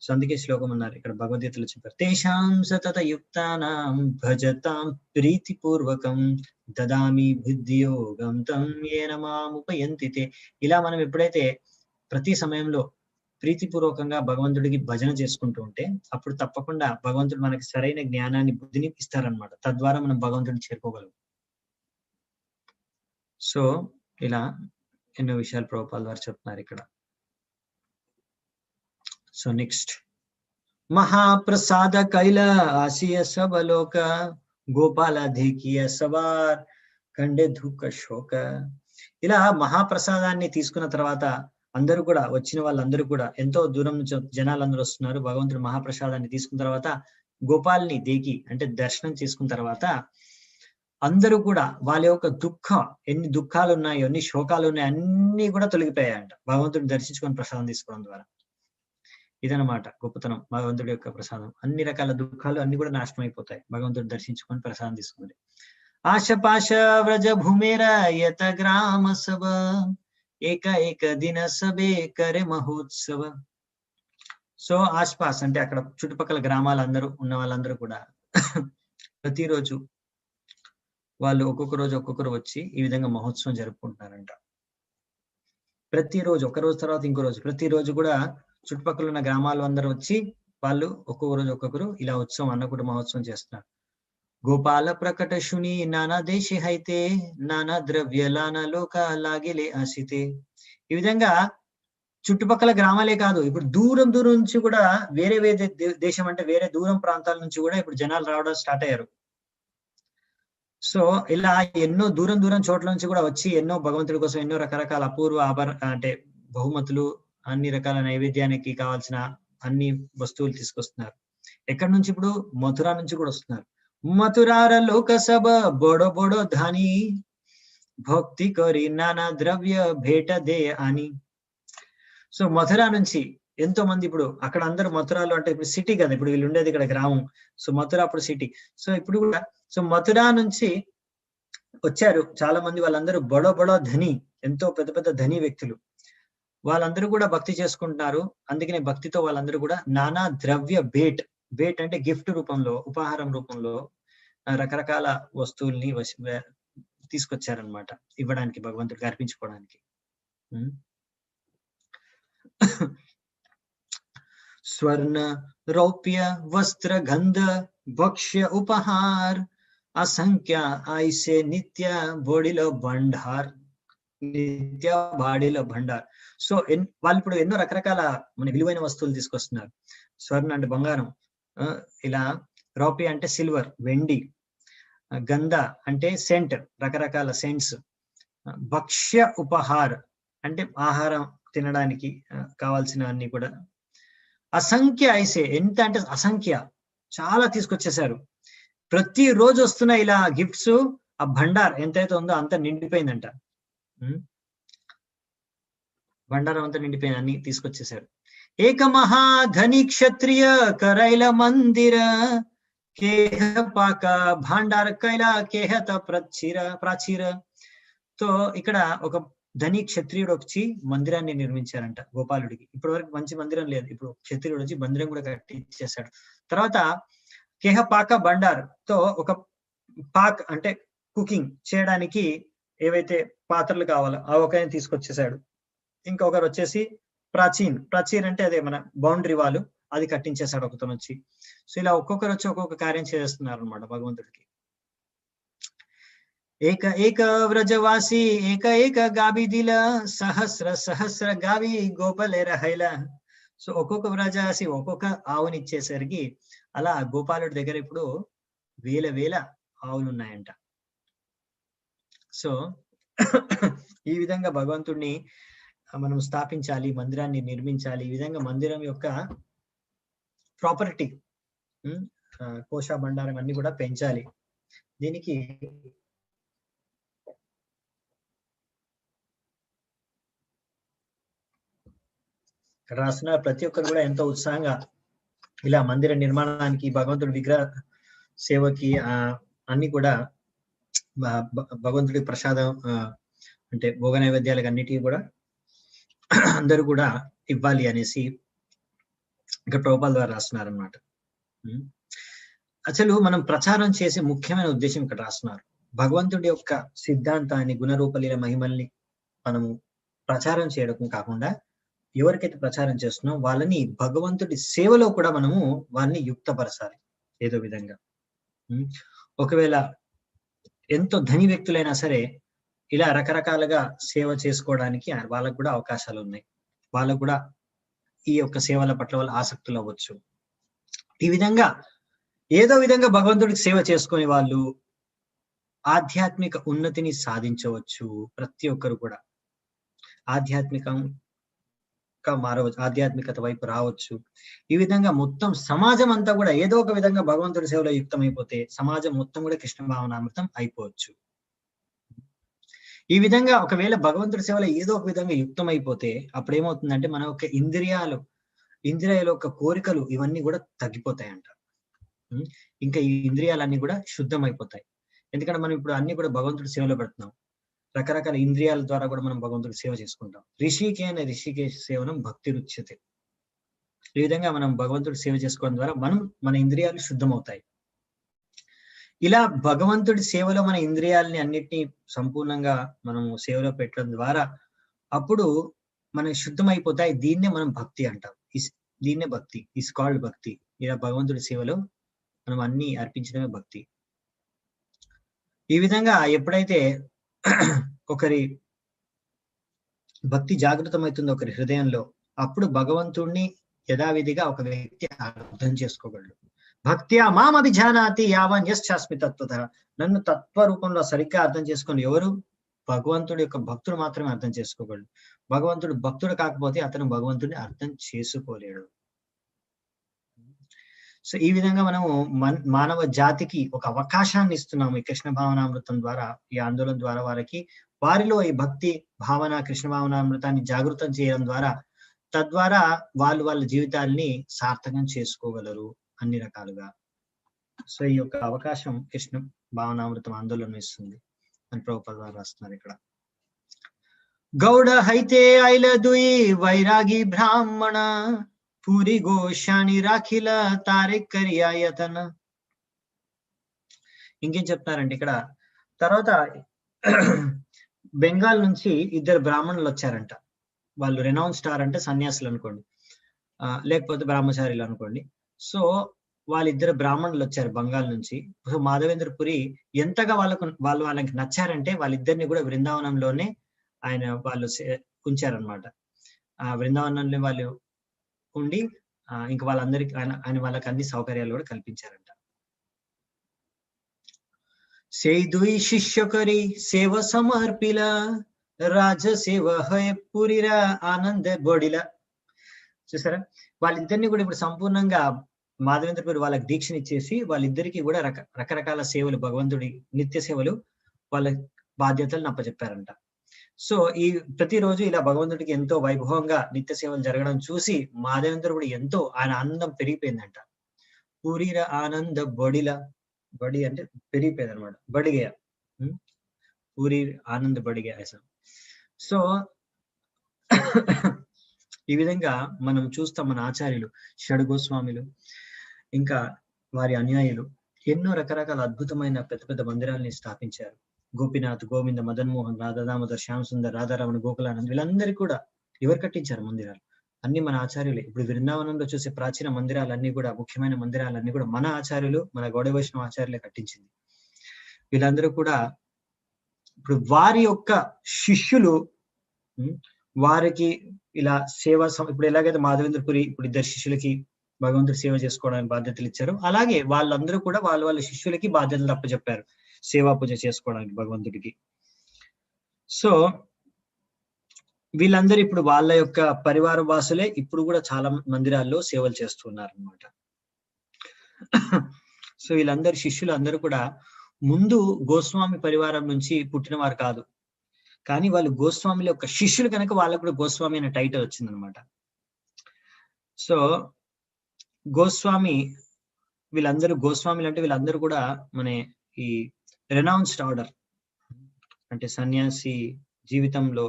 సో అందుకే శ్లోకం అన్నారు ఇక్కడ భగవద్గీతలో చెప్పారు, తేషాం సతత యుక్తానాం భజతాం ప్రీతిపూర్వకం దదామి బుద్ధియోగం తం ఏన మాముపయంతి తే. ఇలా మనం ఎప్పుడైతే ప్రతి సమయంలో ప్రీతిపూర్వకంగా భగవంతుడికి భజన చేసుకుంటూ ఉంటే అప్పుడు తప్పకుండా భగవంతుడు మనకి సరైన జ్ఞానాన్ని, బుద్ధిని ఇస్తారనమాట. తద్వారా మనం భగవంతుడిని చేరుకోగలం. సో ఇలా ఎన్నో విషయాలు ప్రభుపాదుల వారు చెప్తున్నారు ఇక్కడ. సో నెక్స్ట్, మహాప్రసాద కైల ఆసియ సబలోక గోపాల ధేకియ సవార్ కండే దుఃఖ శోక. ఇలా మహాప్రసాదాన్ని తీసుకున్న తర్వాత అందరూ కూడా, వచ్చిన వాళ్ళందరూ కూడా, ఎంతో దూరం నుంచి జనాలందరూ వస్తున్నారు. భగవంతుడు మహాప్రసాదాన్ని తీసుకున్న తర్వాత గోపాల్ని దేకి అంటే దర్శనం చేసుకున్న తర్వాత అందరూ కూడా వాళ్ళ యొక్క ఎన్ని దుఃఖాలు ఉన్నాయో, ఎన్ని శోకాలు ఉన్నాయో అన్ని కూడా తొలగిపోయాయంట భగవంతుడిని దర్శించుకొని ప్రసాదం తీసుకోవడం ద్వారా. ఇదనమాట గొప్పతనం భగవంతుడి యొక్క ప్రసాదం. అన్ని రకాల దుఃఖాలు అన్ని కూడా నాశనం అయిపోతాయి భగవంతుడు దర్శించుకొని ప్రసాదం తీసుకుంటే. ఆశపాశ వ్రజ భూమేర యత గ్రామ సభ ఏక ఏక దిన సభే కరే మహోత్సవ. సో ఆశపాస్ అంటే అక్కడ చుట్టుపక్కల గ్రామాలందరూ ఉన్న వాళ్ళందరూ కూడా ప్రతిరోజు వాళ్ళు ఒక్కొక్కరు వచ్చి ఈ విధంగా మహోత్సవం జరుపుకుంటున్నారంట. ప్రతిరోజు, ఒక రోజు తర్వాత ఇంకో రోజు, ప్రతిరోజు కూడా చుట్టుపక్కల ఉన్న గ్రామాలు అందరూ వచ్చి వాళ్ళు ఒక్కొక్కరు ఇలా ఉత్సవం, అన్నకూట మహోత్సవం చేస్తున్నారు. గోపాల ప్రకట శుని నానా దేశే హైతే నానా ద్రవ్యలాన లోక లాగేలే ఆశితే. ఈ విధంగా చుట్టుపక్కల గ్రామాలే కాదు, ఇప్పుడు దూరం నుంచి కూడా వేరే దేశం అంటే వేరే దూరం ప్రాంతాల నుంచి కూడా ఇప్పుడు జనాలు రావడం స్టార్ట్ అయ్యారు. సో ఇలా ఎన్నో దూరం చోట్ల నుంచి కూడా వచ్చి ఎన్నో భగవంతుడి కోసం ఎన్నో రకరకాల అపూర్వ అంటే బహుమతులు, అన్ని రకాల నైవేద్యానికి కావాల్సిన అన్ని వస్తువులు తీసుకొస్తున్నారు. ఎక్కడి నుంచి? ఇప్పుడు మథురా నుంచి కూడా వస్తున్నారు. మథురార లోకసభ బోడో బోడో ధాని భక్తి కరి నానా ద్రవ్య భేట దే అని. సో మథురా నుంచి ఎంతో మంది, ఇప్పుడు అక్కడ అందరూ మథురాలో అంటే ఇప్పుడు సిటీ కదా, ఇప్పుడు వీళ్ళు ఉండేది ఇక్కడ గ్రామం. సో మథురా అప్పుడు సిటీ. సో ఇప్పుడు కూడా సో మథురా నుంచి వచ్చారు చాలా మంది. వాళ్ళందరూ బడో బడో ధని, ఎంతో పెద్ద పెద్ద ధని వ్యక్తులు. వాళ్ళందరూ కూడా భక్తి చేసుకుంటున్నారు. అందుకనే భక్తితో వాళ్ళందరూ కూడా నానా ద్రవ్య భేట్ అంటే గిఫ్ట్ రూపంలో, ఉపహారం రూపంలో రకరకాల వస్తువుల్ని తీసుకొచ్చారనమాట ఇవ్వడానికి, భగవంతుడికి అర్పించుకోవడానికి. స్వర్ణ రౌప్య వస్త్ర గంధ భక్ష్య ఉపహార్ అసంఖ్య ఐసే నిత్య బోడిలో బండార్, నిత్య బాడీలో బండార్. సో వాళ్ళు ఇప్పుడు ఎన్నో రకరకాల మన విలువైన వస్తువులు తీసుకొస్తున్నారు. స్వర్ణ అంటే బంగారం, ఇలా రౌప్య అంటే సిల్వర్ వెండి, గంధ అంటే సెంట్ రకరకాల సెంట్స్, భక్ష్య ఉపహార్ అంటే ఆహారం తినడానికి కావాల్సిన అన్ని కూడా, అసంఖ్య ఐసే ఎంత అంటే అసంఖ్య చాలా తీసుకొచ్చేసారు. ప్రతి రోజు వస్తున్న ఇలా గిఫ్ట్స్, ఆ భండార్ ఎంతైతే ఉందో అంత నిండిపోయిందంట. బండారం అంతా నిండిపోయింది, అన్ని తీసుకొచ్చేసారు. ఏక మహాధని క్షత్రియ కరైల మందిర కేహ పాక భాండార కైలా కేహత ప్రాచీర. సో ఇక్కడ ఒక ధని క్షత్రియుడు వచ్చి మందిరాన్ని నిర్మించారంట గోపాలుడికి. ఇప్పటి వరకు మంచి మందిరం లేదు, ఇప్పుడు క్షత్రియుడు వచ్చి మందిరం కూడా కట్టించేశాడు. తర్వాత కేహ పాక బండార్ తో ఒక పాక్ అంటే కుకింగ్ చేయడానికి ఏవైతే పాత్రలు కావాలో ఆ ఒక తీసుకొచ్చేసాడు. ఇంకొకరు వచ్చేసి ప్రాచీన్ అంటే అదే మన బౌండరీ వాళ్ళు, అది కట్టించేశాడు ఒకతను వచ్చి. సో ఇలా ఒక్కొక్కరు వచ్చి ఒక్కొక్క కార్యం చేస్తున్నారు అనమాట భగవంతుడికి. ఏక ఏక వ్రజవాసి ఏక ఏక గావి దిల సహస్ర సహస్ర గావి గోపలేర హైల. సో ఒక్కొక్క వ్రజవాసి ఒక్కొక్క ఆవుని ఇచ్చేసరికి అలా గోపాలుడి దగ్గర ఇప్పుడు వేల వేల ఆవులు ఉన్నాయంట. సో ఈ విధంగా భగవంతుడిని మనం స్థాపించాలి, మందిరాన్ని నిర్మించాలి. ఈ విధంగా మందిరం యొక్క ప్రాపర్టీ, కోశ బండారం అన్ని కూడా పెంచాలి. దీనికి ఇక్కడ రాస్తున్న ప్రతి ఒక్కరు కూడా ఎంతో ఉత్సాహంగా ఇలా మందిర నిర్మాణానికి, భగవంతుడి విగ్రహ సేవకి అన్ని కూడా భగవంతుడి ప్రసాదం అంటే భోగ నైవేద్యాలకు అన్నిటికీ కూడా అందరూ కూడా ఇవ్వాలి అనేసి ఇక్కడ ప్రభుపాల ద్వారా రాస్తున్నారు అనమాట. అసలు మనం ప్రచారం చేసే ముఖ్యమైన ఉద్దేశం ఇక్కడ రాస్తున్నారు. భగవంతుడి యొక్క సిద్ధాంతాన్ని, గుణరూపలీల మహిమల్ని మనము ప్రచారం చేయడం కాకుండా ఎవరికైతే ప్రచారం చేస్తున్నాం వాళ్ళని భగవంతుడి సేవలో కూడా మనము వారిని యుక్తపరచాలి ఏదో విధంగా. ఒకవేళ ఎంతో ధని వ్యక్తులైనా సరే ఇలా రకరకాలుగా సేవ చేసుకోవడానికి వాళ్ళకు కూడా అవకాశాలు ఉన్నాయి. వాళ్ళకు కూడా ఈ యొక్క సేవల పట్ల వాళ్ళ ఆసక్తులు అవ్వచ్చు. ఈ విధంగా ఏదో విధంగా భగవంతుడికి సేవ చేసుకునే వాళ్ళు ఆధ్యాత్మిక ఉన్నతిని సాధించవచ్చు. ప్రతి ఒక్కరు కూడా మారవచ్చు, ఆధ్యాత్మికత వైపు రావచ్చు. ఈ విధంగా మొత్తం సమాజం అంతా కూడా ఏదో ఒక విధంగా భగవంతుడి సేవలో యుక్తమైపోతే సమాజం మొత్తం కూడా కృష్ణ భావనామృతం అయిపోవచ్చు. ఈ విధంగా ఒకవేళ భగవంతుడి సేవలో ఏదో ఒక విధంగా యుక్తమైపోతే అప్పుడు ఏమవుతుందంటే మన యొక్క ఇంద్రియాల యొక్క కోరికలు ఇవన్నీ కూడా తగ్గిపోతాయంట. ఇంకా ఈ ఇంద్రియాలన్నీ కూడా శుద్ధమైపోతాయి. ఎందుకంటే మనం ఇప్పుడు అన్ని కూడా భగవంతుడి సేవలో పెడుతున్నాం. రకరకాల ఇంద్రియాల ద్వారా కూడా మనం భగవంతుడి సేవ చేసుకుంటాం. ఋషికేశ సేవనం భక్తి రుచ్యతే. ఈ విధంగా మనం భగవంతుడి సేవ చేసుకోవడం ద్వారా మన ఇంద్రియాలు శుద్ధమవుతాయి. ఇలా భగవంతుడి సేవలో మన ఇంద్రియాలని అన్నిటినీ సంపూర్ణంగా మనము సేవలో పెట్టడం ద్వారా అప్పుడు మనకి శుద్ధమైపోతాయి. దీన్నే మనం భక్తి అంటాం. దీన్నే భక్తి, ఇస్ కాల్డ్ భక్తి. ఇలా భగవంతుడి సేవలో మనం అన్ని అర్పించడమే భక్తి. ఈ విధంగా ఎప్పుడైతే ఒకరి భక్తి జాగృతమవుతుందో ఒకరి హృదయంలో, అప్పుడు భగవంతుడిని యథావిధిగా ఒక వ్యక్తి అర్థం చేసుకోగలడు. భక్త్యా మామభిజానాతి యావన్యశ్చాస్మి తత్వత. నన్ను తత్వ రూపంలో సరిగ్గా అర్థం చేసుకొని ఎవరు? భగవంతుడి యొక్క భక్తుడు మాత్రమే అర్థం చేసుకోగలడు. భగవంతుడు భక్తుడు కాకపోతే అతను భగవంతుడిని అర్థం చేసుకోలేడు. సో ఈ విధంగా మనము మానవ జాతికి ఒక అవకాశాన్ని ఇస్తున్నాము ఈ కృష్ణ భావనామృతం ద్వారా, ఈ ఆందోళన ద్వారా వారిలో ఈ భక్తి భావన కృష్ణ భావనామృతాన్ని జాగృతం చేయడం ద్వారా తద్వారా వాళ్ళ జీవితాల్ని సార్థకం చేసుకోగలరు అన్ని రకాలుగా. సో ఈ యొక్క అవకాశం కృష్ణ భావనామృతం ఆందోళన ఇస్తుంది అని ప్రభుపాద వారు రాస్తున్నారు ఇక్కడ. గౌడ హైతే ఐలదుయి వైరాగి బ్రాహ్మణ పూరి గోషాని రాఖిల తారే కరియాయతన. ఇంకేం చెప్తున్నారంటే ఇక్కడ తర్వాత బెంగాల్ నుంచి ఇద్దరు బ్రాహ్మణులు వచ్చారంట. వాళ్ళు రెనౌన్ స్టార్ అంటే సన్యాసులు అనుకోండి, లేకపోతే బ్రహ్మచారులు అనుకోండి. సో వాళ్ళిద్దరు బ్రాహ్మణులు వచ్చారు బంగాల్ నుంచి. సో మాధవేంద్ర పురి ఎంతగా వాళ్ళకి నచ్చారంటే వాళ్ళిద్దరిని కూడా బృందావనంలోనే వాళ్ళు ఉంచారనమాట. ఆ బృందావనంలో వాళ్ళు ఉండి ఇంకా వాళ్ళందరికి ఆయన వాళ్ళకి అన్ని సౌకర్యాలు కూడా కల్పించారంట. সেই দুই শিষ্য করি সেব সমর্পিলা, రాజ సేవ హయ పురిరా ఆనంద బొడిలా. చూసారా, వాళ్ళిద్దరిని కూడా ఇప్పుడు సంపూర్ణంగా మాధవేంద్ర పురి వాళ్ళకి దీక్షనిచ్చేసి వాళ్ళిద్దరికి కూడా రకరకాల సేవలు, భగవంతుడి నిత్య సేవలు, వాళ్ళ బాధ్యతలను అప్పచెప్పారంట. సో ఈ ప్రతిరోజు ఇలా భగవంతుడికి ఎంతో వైభవంగా నిత్య సేవలు జరగడం చూసి మాధవేంద్రుడు ఎంతో ఆయన ఆనందం పెరిగిపోయిందంట. పూరిర ఆనంద బొడిలా, బడి అంటే పెరిగిపోయింది అనమాట, బడిగయ, పూరి ఆనంద బడిగయ. సో ఈ విధంగా మనం చూస్తాం మన ఆచార్యులు షడ్గోస్వామిలు ఇంకా వారి అనుయాయులు ఎన్నో రకరకాల అద్భుతమైన పెద్ద పెద్ద మందిరాలని స్థాపించారు. గోపీనాథ్, గోవింద, మదన్ మోహన్, రాధా దామోదర్, శ్యామ్ సుందర్, రాధారమణ, గోకులానంద్, వీళ్ళందరికీ కూడా ఎవరు కట్టించారు మందిరాలు? అన్ని మన ఆచార్యులే. ఇప్పుడు బృందావనంలో చూసే ప్రాచీన మందిరాలన్నీ కూడా, ముఖ్యమైన మందిరాలన్నీ కూడా మన ఆచార్యులు, మన గౌడ వైష్ణవ ఆచార్యులే కట్టించింది. వీళ్ళందరూ కూడా ఇప్పుడు వారి యొక్క శిష్యులు వారికి ఇలా ఇప్పుడు ఎలాగైతే మాధవేంద్ర పురి ఇప్పుడు ఇద్దరు శిష్యులకి భగవంతుడి సేవ చేసుకోవడానికి బాధ్యతలు ఇచ్చారు, అలాగే వాళ్ళందరూ కూడా వాళ్ళ శిష్యులకి బాధ్యతలు అప్పచెప్పారు సేవా పూజ చేసుకోవడానికి భగవంతుడికి. సో వీళ్ళందరూ ఇప్పుడు వాళ్ళ యొక్క పరివార వాసులే ఇప్పుడు కూడా చాలా మందిరాల్లో సేవలు చేస్తున్నారు అనమాట. సో వీళ్ళందరి శిష్యులు అందరూ కూడా ముందు గోస్వామి పరివారం నుంచి పుట్టిన వారు కాదు, కానీ వాళ్ళు గోస్వామిల యొక్క శిష్యులు కనుక వాళ్ళకు కూడా గోస్వామి అనే టైటిల్ వచ్చిందనమాట. సో గోస్వామి వీళ్ళందరూ గోస్వామిలు అంటే వీళ్ళందరూ కూడా మన ఈ రెనౌన్స్డ్ ఆర్డర్, అంటే సన్యాసి జీవితంలో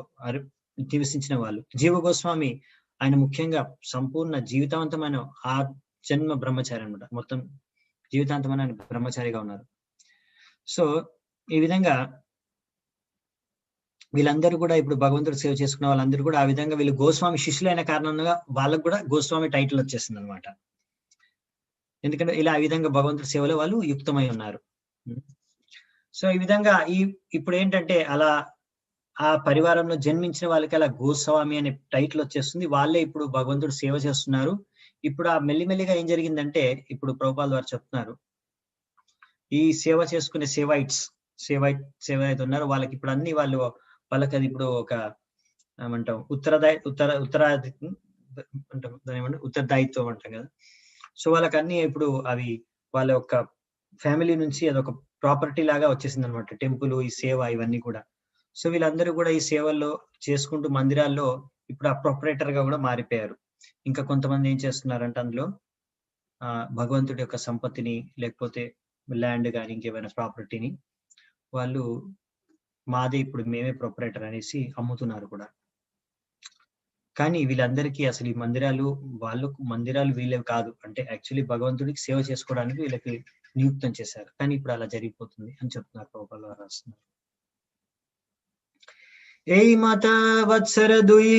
నివసించిన వాళ్ళు. జీవ గోస్వామి ఆయన ముఖ్యంగా సంపూర్ణ జీవితాంతమైన ఆ జన్మ బ్రహ్మచారి అనమాట, మొత్తం జీవితాంతమైన బ్రహ్మచారిగా ఉన్నారు. సో ఈ విధంగా వీళ్ళందరూ కూడా ఇప్పుడు భగవంతుడు సేవ చేసుకున్న వాళ్ళందరూ కూడా ఆ విధంగా వీళ్ళు గోస్వామి శిష్యులైన కారణంగా వాళ్ళకు కూడా గోస్వామి టైటిల్ వచ్చేసింది అనమాట. ఎందుకంటే ఇలా ఆ విధంగా భగవంతుడి సేవలో వాళ్ళు యుక్తమై ఉన్నారు. సో ఈ విధంగా ఇప్పుడు ఏంటంటే అలా ఆ పరివారంలో జన్మించిన వాళ్ళకి అలా గోస్వామి అనే టైటిల్ వచ్చేస్తుంది. వాళ్ళే ఇప్పుడు భగవంతుడు సేవ చేస్తున్నారు. ఇప్పుడు ఆ మెల్లిమెల్లిగా ఏం జరిగిందంటే ఇప్పుడు ప్రభుపాల్ వారు చెప్తున్నారు, ఈ సేవ చేసుకునే సేవ అయితే ఉన్నారో వాళ్ళకి ఇప్పుడు అన్ని వాళ్ళకి అది ఇప్పుడు ఒక ఏమంటాం ఉత్తరదాయిత్వం అంటాం కదా. సో వాళ్ళకి అన్ని ఇప్పుడు అవి వాళ్ళ యొక్క ఫ్యామిలీ నుంచి అదొక ప్రాపర్టీ లాగా వచ్చేసింది అనమాట, టెంపుల్, ఈ సేవ, ఇవన్నీ కూడా. సో వీళ్ళందరూ కూడా ఈ సేవల్లో చేసుకుంటూ మందిరాల్లో ఇప్పుడు ప్రొపరేటర్ గా కూడా మారిపోయారు. ఇంకా కొంతమంది ఏం చేస్తున్నారంటే అందులో భగవంతుడి యొక్క సంపత్తిని లేకపోతే ల్యాండ్ కానీ ఇంకేమైనా ప్రాపర్టీని వాళ్ళు మాదే, ఇప్పుడు మేమే ప్రొపరేటర్ అనేసి అమ్ముతున్నారు కూడా. కానీ వీళ్ళందరికీ అసలు ఈ మందిరాలు వీళ్ళవి కాదు, అంటే యాక్చువల్లీ భగవంతుడికి సేవ చేసుకోవడానికి వీళ్ళకి నియుక్తం చేశారు. కానీ ఇప్పుడు అలా జరిగిపోతుంది అని చెప్తున్నారు ప్రభుపాల్ వారు రాస్తున్నారు. এই মাতা বৎসর দুই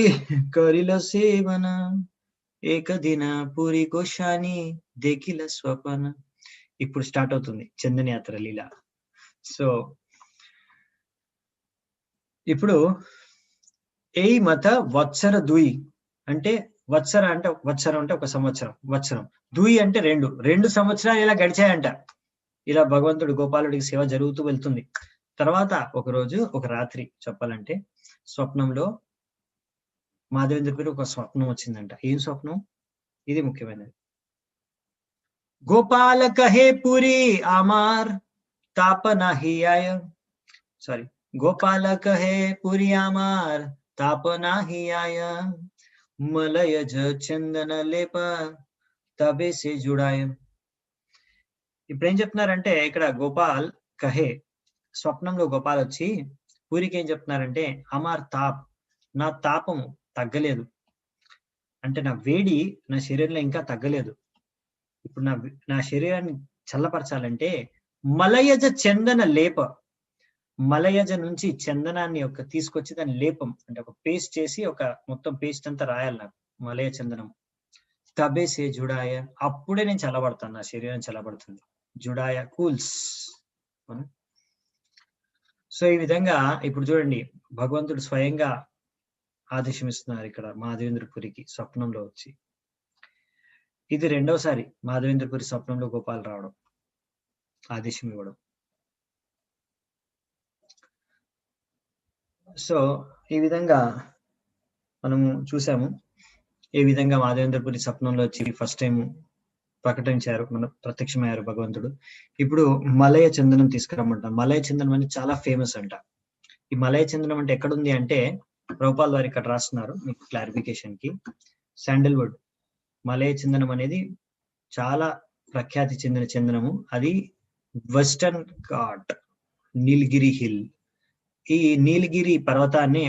করিল সেবন, ఏక దిన పూరి గోశాని దేకిల స్వపన. ఇప్పుడు స్టార్ట్ అవుతుంది చందన యాత్ర లీల. సో ఇప్పుడు ఏ మత వత్సర దుయి అంటే వత్సరం అంటే ఒక సంవత్సరం, వత్సరం దుయి అంటే 2 సంవత్సరాలు ఇలా గడిచాయంట. ఇలా భగవంతుడు గోపాలుడికి సేవ జరుగుతూ వెళ్తుంది. తర్వాత ఒక రోజు ఒక రాత్రి చెప్పాలంటే స్వప్నంలో మాధవేంద్ర పేరు ఒక స్వప్నం వచ్చిందంట. ఏం స్వప్నం? ఇది ముఖ్యమైనది. గోపాల కహే పురి ఆమార్ తాప నాహి ఆయ. సారీ, గోపాల కహే పురి ఆమార్ తాప నాహి ఆయ, మలయజ చందన లేప తబే సే జుడాయ. ఇప్పుడు ఏం చెప్తున్నారంటే ఇక్కడ గోపాల్ కహే, స్వప్నంలో గోపాల్ వచ్చి పూరికి ఏం చెప్తున్నారంటే అమార్ తాప్, నా తాపము తగ్గలేదు, అంటే నా వేడి నా శరీరంలో ఇంకా తగ్గలేదు. ఇప్పుడు నా శరీరాన్ని చల్లపరచాలంటే మలయజ చందన లేప, మలయజ నుంచి చందనాన్ని తీసుకొచ్చి దాన్ని లేపం అంటే ఒక పేస్ట్ చేసి మొత్తం పేస్ట్ అంతా రాయాలి నాకు మలయ చందనం. తబేసే జుడాయ, అప్పుడే నేను చల్లబడతాను, నా శరీరం చల్లబడుతుంది. జుడాయ కూల్స్. సో ఈ విధంగా ఇప్పుడు చూడండి, భగవంతుడు స్వయంగా ఆదేశం ఇస్తున్నారు ఇక్కడ మాధవేంద్రపురికి స్వప్నంలో వచ్చి. ఇది రెండోసారి మాధవేంద్రపురి స్వప్నంలో గోపాల్ రావడం, ఆదేశం ఇవ్వడం. సో ఈ విధంగా మనము చూసాము ఏ విధంగా మాధవేంద్రపురి స్వప్నంలో వచ్చి ఫస్ట్ టైం ప్రకటించారు, మన ప్రత్యక్షమయ్యారు భగవంతుడు. ఇప్పుడు మలయ చందనం తీసుకురమ్మంటాం. మలయ చందనం అనేది చాలా ఫేమస్ అంట. ఈ మలయ చందనం అంటే ఎక్కడుంది అంటే ప్రభుపాల్ వారు ఇక్కడ రాస్తున్నారు మీకు క్లారిఫికేషన్ కి. శాండల్వుడ్ మలయ చందనం అనేది చాలా ప్రఖ్యాతి చెందిన చందనము. అది వెస్టర్న్ ఘాట్, నీలగిరి హిల్, ఈ నీలగిరి పర్వతాన్ని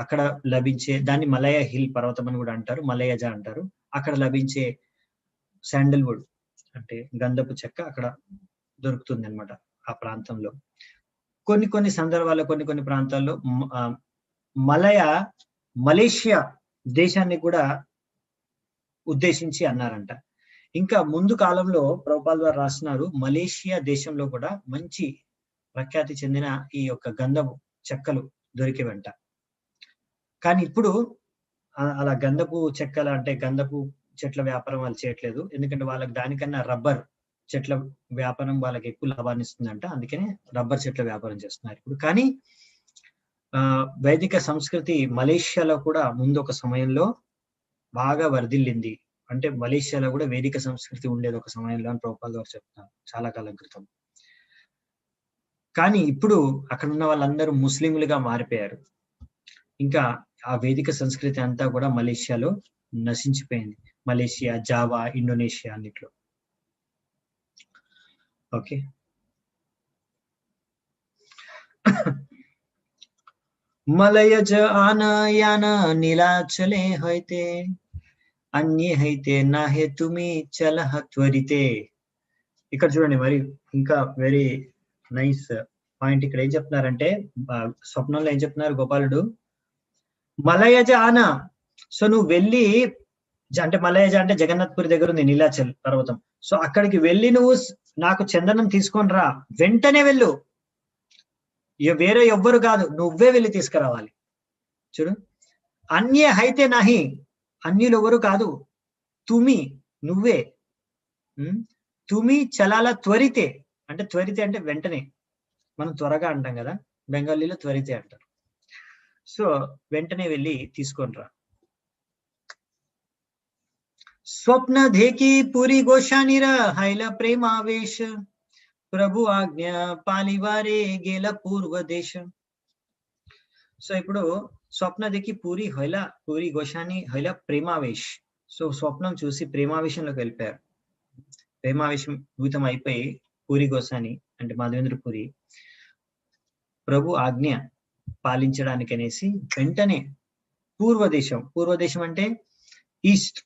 అక్కడ లభించే దాన్ని మలయ హిల్ పర్వతం అని కూడా అంటారు, మలయజ అంటారు. అక్కడ లభించే శాండల్వుడ్ అంటే గంధపు చెక్క అక్కడ దొరుకుతుంది అన్నమాట ఆ ప్రాంతంలో. కొన్ని సందర్భాల్లో కొన్ని ప్రాంతాల్లో మలేషియా దేశాన్ని కూడా ఉద్దేశించి అన్నారంట. ఇంకా ముందు కాలంలో ప్రభుపాల్ వారు రాస్తున్నారు, మలేషియా దేశంలో కూడా మంచి ప్రఖ్యాతి చెందిన ఈ యొక్క గంధపు చెక్కలు దొరికేవంట. కానీ ఇప్పుడు అలా గంధపు చెక్కల అంటే గంధపు చెట్ల వ్యాపారం వాళ్ళు చేయట్లేదు. ఎందుకంటే వాళ్ళకి దానికన్నా రబ్బర్ చెట్ల వ్యాపారం వాళ్ళకి ఎక్కువ లాభాన్ని ఇస్తుందంట. అందుకనే రబ్బర్ చెట్ల వ్యాపారం చేస్తున్నారు ఇప్పుడు. కానీ వైదిక సంస్కృతి మలేషియాలో కూడా ముందు ఒక సమయంలో బాగా వర్ధిల్లింది. అంటే మలేషియాలో కూడా వేదిక సంస్కృతి ఉండేది ఒక సమయంలో అని ప్రభుపాల్ గారు చెప్తున్నారు చాలా కాలం క్రితం. కానీ ఇప్పుడు అక్కడ ఉన్న వాళ్ళందరూ ముస్లింలుగా మారిపోయారు. ఇంకా ఆ వేదిక సంస్కృతి అంతా కూడా మలేషియాలో నశించిపోయింది. మలేషియా, జావా, ఇండోనేషియా అన్నిట్లో. ఓకే, మలయజ ఆనయాన నీలాచలే హైతే అన్యే హైతే నాహే తుమి చలహ త్వరితే. ఇక్కడ చూడండి మరి ఇంకా వెరీ నైస్ పాయింట్. ఇక్కడ ఏం చెప్తున్నారంటే స్వప్నంలో ఏం చెప్తున్నారు గోపాలుడు, మలయజ ఆన, సో నువ్వు వెళ్ళి, అంటే మలయజ అంటే జగన్నాథ్పురి దగ్గర ఉంది నీలాచల్ పర్వతం. సో అక్కడికి వెళ్ళి నువ్వు నాకు చందనం తీసుకొని రా, వెంటనే వెళ్ళు, వేరే ఎవ్వరు కాదు, నువ్వే వెళ్ళి తీసుకురావాలి. చూడు, అన్యే హైతే నాహి, అన్యులు ఎవరు కాదు, తుమి నువ్వే, తుమి చలాల త్వరితే, అంటే త్వరితే అంటే వెంటనే, మనం త్వరగా అంటాం కదా, బెంగాలీలో త్వరితే అంటారు. సో వెంటనే వెళ్ళి తీసుకొని రా. స్వప్న ధేకి పూరి గోషానిర హైల ప్రేమావేశ ప్రభు ఆజ్ఞ పాలివారే గేల పూర్వ దేశం. సో ఇప్పుడు స్వప్న దికి పూరి గోషాని హైల ప్రేమావేశ్. సో స్వప్నం చూసి ప్రేమావేశంలోకి వెళ్ళిపోయారు. ప్రేమావేశం భూతం అయిపోయి పూరి గోసాని అంటే మాధవేంద్ర పూరి ప్రభు ఆజ్ఞ పాలించడానికి అనేసి వెంటనే పూర్వదేశం అంటే ఈస్ట్,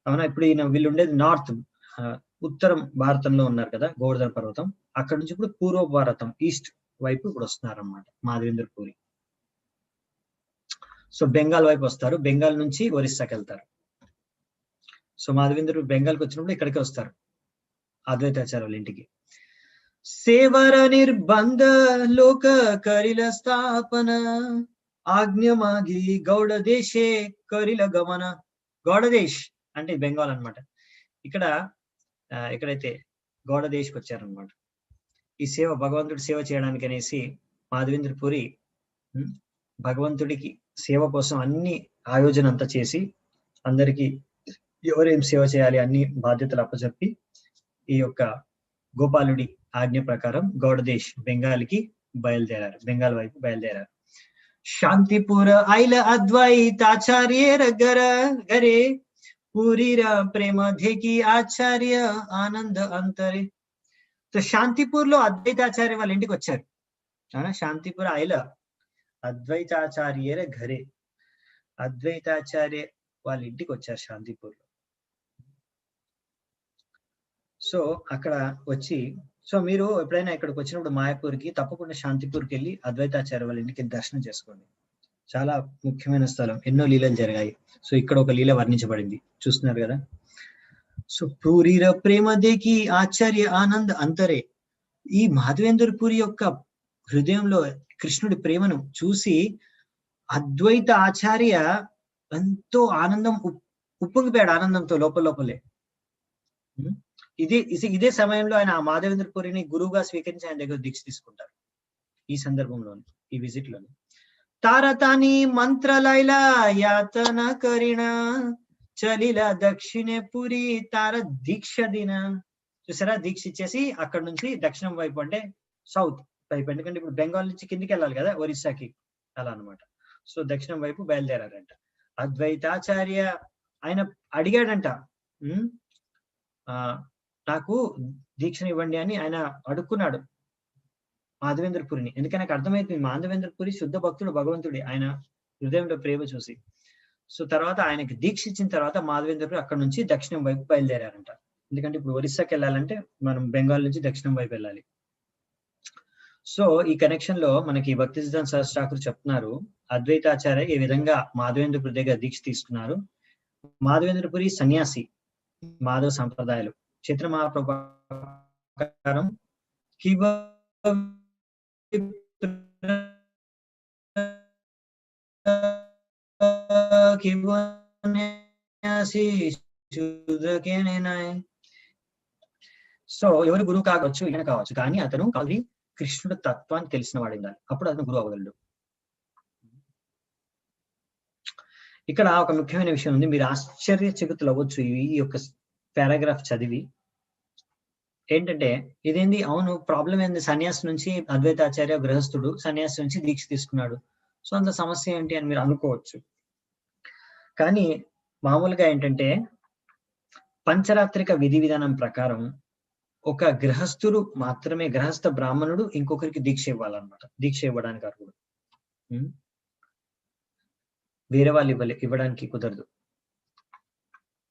అవునా. ఇప్పుడు వీళ్ళు ఉండేది నార్త్, ఉత్తరం భారతంలో ఉన్నారు కదా, గోవర్ధన పర్వతం. అక్కడ నుంచి ఇప్పుడు పూర్వ భారతం ఈస్ట్ వైపు ఇప్పుడు వస్తున్నారు అన్నమాట మాధవేంద్ర పూరి. సో బెంగాల్ వైపు వస్తారు, బెంగాల్ నుంచి ఒరిస్సాకి వెళ్తారు. సో మాధవేంద్ర బెంగాల్కి వచ్చినప్పుడు ఇక్కడికి వస్తారు అద్వైతాచార్య వాళ్ళ ఇంటికి. సేవర నిర్బంధ లోక కరిల స్థాపన ఆజ్ఞమాగి గౌడ దేశే కరిల గమన. గౌడదేశ్ అంటే బెంగాల్ అన్నమాట. ఎక్కడైతే గౌడదేశ్కి వచ్చారనమాట. ఈ సేవ భగవంతుడి సేవ చేయడానికి అనేసి మాధవేంద్ర పూరి భగవంతుడికి సేవ కోసం అన్ని ఆయోజన అంతా చేసి అందరికి ఎవరేం సేవ చేయాలి అన్ని బాధ్యతలు అప్పచెప్పి ఈ యొక్క గోపాలుడి ఆజ్ఞ ప్రకారం గౌడదేశ్ బెంగాల్ వైపు బయలుదేరారు. శాంతిపుర ఐల అద్వైతాచార్య గరే పూరిరా ప్రేమ ధేకి ఆచార్య ఆనంద అంతరే. సో శాంతిపూర్ లో అద్వైతాచార్య వాళ్ళ ఇంటికి వచ్చారు. శాంతిపుర ఐల అద్వైతాచార్య ఘరే, అద్వైతాచార్య వాళ్ళ ఇంటికి వచ్చారు శాంతిపూర్ లో. సో అక్కడ వచ్చి సో మీరు ఎప్పుడైనా ఇక్కడికి వచ్చినప్పుడు మాయాపూర్కి తప్పకుండా శాంతిపూర్కి వెళ్ళి అద్వైతాచార్య వాళ్ళ ఇంటికి దర్శనం చేసుకోండి. చాలా ముఖ్యమైన స్థలం, ఎన్నో లీలలు జరిగాయి. సో ఇక్కడ ఒక లీల వర్ణించబడింది, చూస్తున్నారు కదా. సో పూరిర ప్రేమ దేకి ఆచార్య ఆనంద్ అంతరే, ఈ మాధవేంద్ర పూరి యొక్క హృదయంలో కృష్ణుడి ప్రేమను చూసి అద్వైత ఆచార్య ఎంతో ఆనందం ఉప్పొంగిపోయాడు, ఆనందంతో లోపలే. ఇదే సమయంలో ఆయన మాధవేంద్ర పూరిని గురువుగా స్వీకరించి ఆయన దగ్గర దీక్ష తీసుకుంటారు. ఈ సందర్భంలోని, ఈ విజిట్ లోని తారతాని మంత్రలైల యాతన కరిణ చలిల దక్షిణే పురి తార దీక్ష దిన. చూసారా, దీక్ష ఇచ్చేసి అక్కడ నుంచి దక్షిణం వైపు, అంటే సౌత్ వైపు, ఎందుకంటే ఇప్పుడు బెంగాల్ నుంచి కిందికి వెళ్ళాలి కదా ఒరిస్సాకి, అలా అనమాట. సో దక్షిణం వైపు బయలుదేరారంట. అద్వైతాచార్య ఆయన అడిగాడంట, నాకు దీక్షను ఇవ్వండి అని ఆయన అడుక్కున్నాడు మాధవేంద్ర పురిని. ఎందుకని నాకు అర్థమైపోయింది, మాధవేంద్ర పురి శుద్ధ భక్తుడు, భగవంతుడి, ఆయన హృదయంలో ప్రేమ చూసి. సో తర్వాత ఆయనకి దీక్ష ఇచ్చిన తర్వాత మాధవేంద్ర పురి అక్కడ నుంచి దక్షిణం వైపు బయలుదేరారంట. ఎందుకంటే ఇప్పుడు ఒరిస్సాకి వెళ్ళాలంటే మనం బెంగాల్ నుంచి దక్షిణం వైపు వెళ్ళాలి. సో ఈ కనెక్షన్ లో మనకి భక్తి సిద్ధాంత సరస్వతి ఠాకూర్ చెప్తున్నారు, అద్వైతాచార్య ఏ విధంగా మాధవేంద్ర పురి దగ్గర దీక్ష తీసుకున్నారు. మాధవేంద్ర పురి సన్యాసి, మాధవ సంప్రదాయాలు. చైతన్య మహాప్రభు ప్రకారం సో ఎవరు గురువు కావచ్చు, ఈయన కావచ్చు, కానీ అతను కాదు కృష్ణుడు తత్వాన్ని తెలిసిన వాడు ఉండాలి, అప్పుడు అతను గురువు అవ్వగలడు. ఇక్కడ ఒక ముఖ్యమైన విషయం ఉంది, మీరు ఆశ్చర్యచకితులు అవ్వచ్చు ఈ యొక్క పారాగ్రాఫ్ చదివి. ఏంటంటే ఇదేంది, అవును ప్రాబ్లం ఏంది, సన్యాసి నుంచి అద్వైతాచార్య గృహస్థుడు సన్యాసి నుంచి దీక్ష తీసుకున్నాడు, సో అంత సమస్య ఏంటి అని మీరు అనుకోవచ్చు. కానీ మామూలుగా ఏంటంటే పంచరాత్రిక విధి విధానం ప్రకారం ఒక గృహస్థుడు మాత్రమే, గృహస్థ బ్రాహ్మణుడు ఇంకొకరికి దీక్ష ఇవ్వాలన్నమాట. దీక్ష ఇవ్వడానికి అర్హుడు, వేరే వాళ్ళు ఇవ్వడానికి కుదరదు.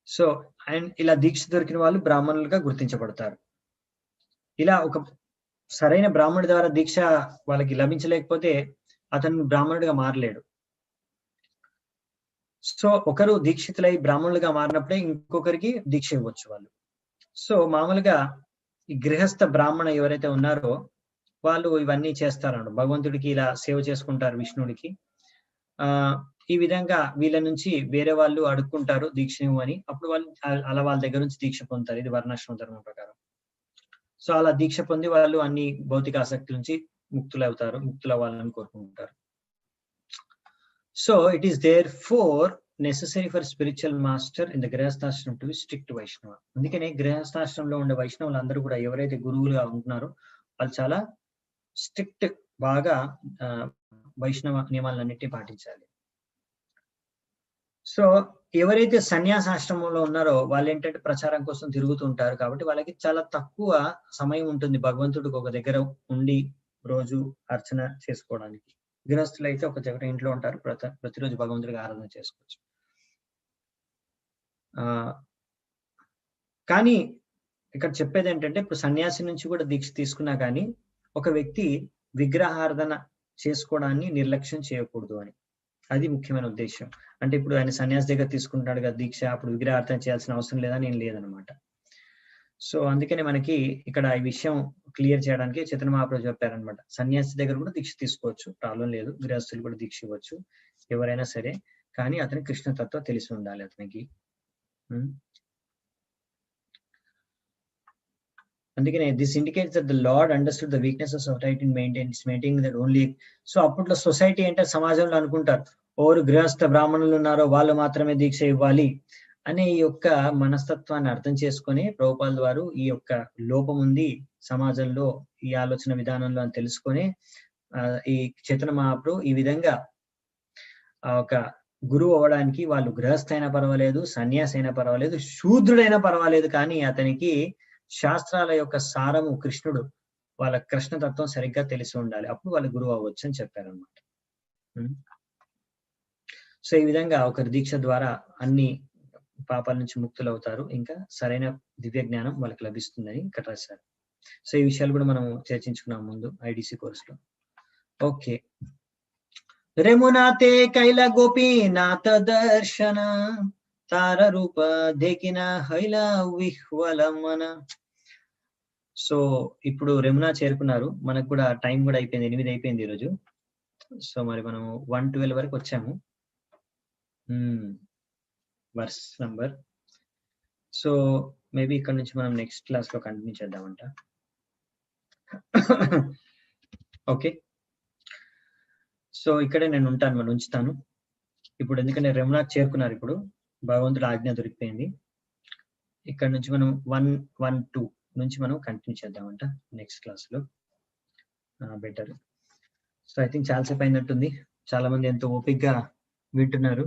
సో అండ్ ఇలా దీక్ష దొరికిన వాళ్ళు బ్రాహ్మణులుగా గుర్తించబడతారు. ఇలా ఒక సరైన బ్రాహ్మణుడి ద్వారా దీక్ష వాళ్ళకి లభించలేకపోతే అతను బ్రాహ్మణుడిగా మారలేడు. సో ఒకరు దీక్షితులై బ్రాహ్మణులుగా మారినప్పుడే ఇంకొకరికి దీక్ష ఇవ్వచ్చు వాళ్ళు. సో మామూలుగా ఈ గృహస్థ బ్రాహ్మణ ఎవరైతే ఉన్నారో వాళ్ళు ఇవన్నీ చేస్తారన్నమాట, భగవంతుడికి ఇలా సేవ చేసుకుంటారు, విష్ణుడికి. ఈ విధంగా వీళ్ళ నుంచి వేరే వాళ్ళు అడుక్కుంటారు దీక్ష ఇవ్వని, అప్పుడు వాళ్ళు అలా వాళ్ళ దగ్గర నుంచి దీక్ష పొందుతారు. ఇది వర్ణాశ్రమ ధర్మం ప్రకారం. సో అలా దీక్ష పొంది వాళ్ళు అన్ని భౌతిక ఆసక్తి నుంచి ముక్తులు అవ్వాలని కోరుకుంటారు. So it is therefore necessary for spiritual master in the గృహస్థాశ్రమం టు బి స్ట్రిక్ట్ వైష్ణవ. అందుకనే గృహస్థాశ్రమంలో ఉండే వైష్ణవులు అందరూ కూడా ఎవరైతే గురువులుగా ఉంటున్నారో వాళ్ళు చాలా స్ట్రిక్ట్, బాగా వైష్ణవ నియమాలన్నిటినీ పాటించాలి. సో ఎవరైతే సన్యాసాశ్రమంలో ఉన్నారో వాళ్ళు ఏంటంటే ప్రచారం కోసం తిరుగుతూ ఉంటారు, కాబట్టి వాళ్ళకి చాలా తక్కువ సమయం ఉంటుంది భగవంతుడికి ఒక దగ్గర ఉండి రోజు అర్చన చేసుకోవడానికి. గృహస్థులు అయితే ఒక దగ్గర ఇంట్లో ఉంటారు, ప్రతిరోజు భగవంతుడికి ఆరాధన చేసుకోవచ్చు. కానీ ఇక్కడ చెప్పేది ఏంటంటే ఇప్పుడు సన్యాసి నుంచి కూడా దీక్ష తీసుకున్నా కానీ ఒక వ్యక్తి విగ్రహారాధన చేసుకోవడాన్ని నిర్లక్ష్యం చేయకూడదు అని, అది ముఖ్యమైన ఉద్దేశం. అంటే ఇప్పుడు ఆయన సన్యాసి దగ్గర తీసుకుంటాడు కదా దీక్ష, అప్పుడు విగ్రహార్థన చేయాల్సిన అవసరం లేదని ఏం లేదనమాట. సో అందుకనే మనకి ఇక్కడ ఈ విషయం క్లియర్ చేయడానికి చైతన్య మహాప్రభు చెప్పారనమాట, సన్యాసి దగ్గర కూడా దీక్ష తీసుకోవచ్చు, ప్రాబ్లం లేదు, గృహస్థులు కూడా దీక్ష ఇవ్వచ్చు ఎవరైనా సరే, కానీ అతనికి కృష్ణతత్వం తెలిసి ఉండాలి అతనికి. అందుకనే this indicates that the lord understood the weakness of society in maintaining that only. So అప్పట్లో సొసైటీ అంటే సమాజంలో అనుకుంటారు ఓరు గృహస్థ బ్రాహ్మణులు ఉన్నారో వాళ్ళు మాత్రమే దీక్ష ఇవ్వాలి అనే ఈ యొక్క మనస్తత్వాన్ని అర్థం చేసుకొని ప్రభుపాదుల వారు ఈ యొక్క లోపం ఉంది సమాజంలో ఈ ఆలోచన విధానంలో అని తెలుసుకొని ఈ చైతన్య మహాప్రభు ఈ విధంగా ఒక గురువు అవ్వడానికి వాళ్ళు గృహస్థ అయినా పర్వాలేదు, సన్యాసి అయినా పర్వాలేదు, శూద్రుడైనా పర్వాలేదు, కానీ అతనికి శాస్త్రాల యొక్క సారము కృష్ణుడు, వాళ్ళ కృష్ణతత్వం సరిగ్గా తెలిసి ఉండాలి, అప్పుడు వాళ్ళు గురువు అవ్వచ్చు అని చెప్పారనమాట. సో ఈ విధంగా ఒకరి దీక్ష ద్వారా అన్ని పాపాల నుంచి ముక్తులు అవుతారు, ఇంకా సరైన దివ్య జ్ఞానం వాళ్ళకి లభిస్తుందని ఇక్కడ రాశారు. సో ఈ విషయాలు కూడా మనం చర్చించుకున్నాం ముందు ఐడిసి కోర్సులో. ఓకే. రేమునాతే కైల గోపీనాథ దర్శన తార రూప దేకిన హైల విహ్వలమన. సో ఇప్పుడు రెమునా చేరుకున్నారు. మనకు కూడా టైం కూడా అయిపోయింది, 8 అయిపోయింది ఈరోజు. సో మరి మనం 112 వరకు వచ్చాము వర్స్ నంబర్. సో మేబీ ఇక్కడ నుంచి మనం నెక్స్ట్ క్లాస్ లో కంటిన్యూ చేద్దామంట. ఓకే, సో ఇక్కడే నేను ఉంటాను, మనం ఉంచుతాను ఇప్పుడు, ఎందుకంటే రెమునా చేరుకున్నారు. ఇప్పుడు భగవంతుడు ఆజ్ఞ దొరికిపోయింది. ఇక్కడ నుంచి మనం 112 నుంచి మనం కంటిన్యూ చేద్దామంట నెక్స్ట్ క్లాస్ లో. బెటర్. సో ఐ థింక్ చాలాసేపు అయినట్టుంది, చాలా మంది ఎంతో ఓపిక్గా వింటున్నారు.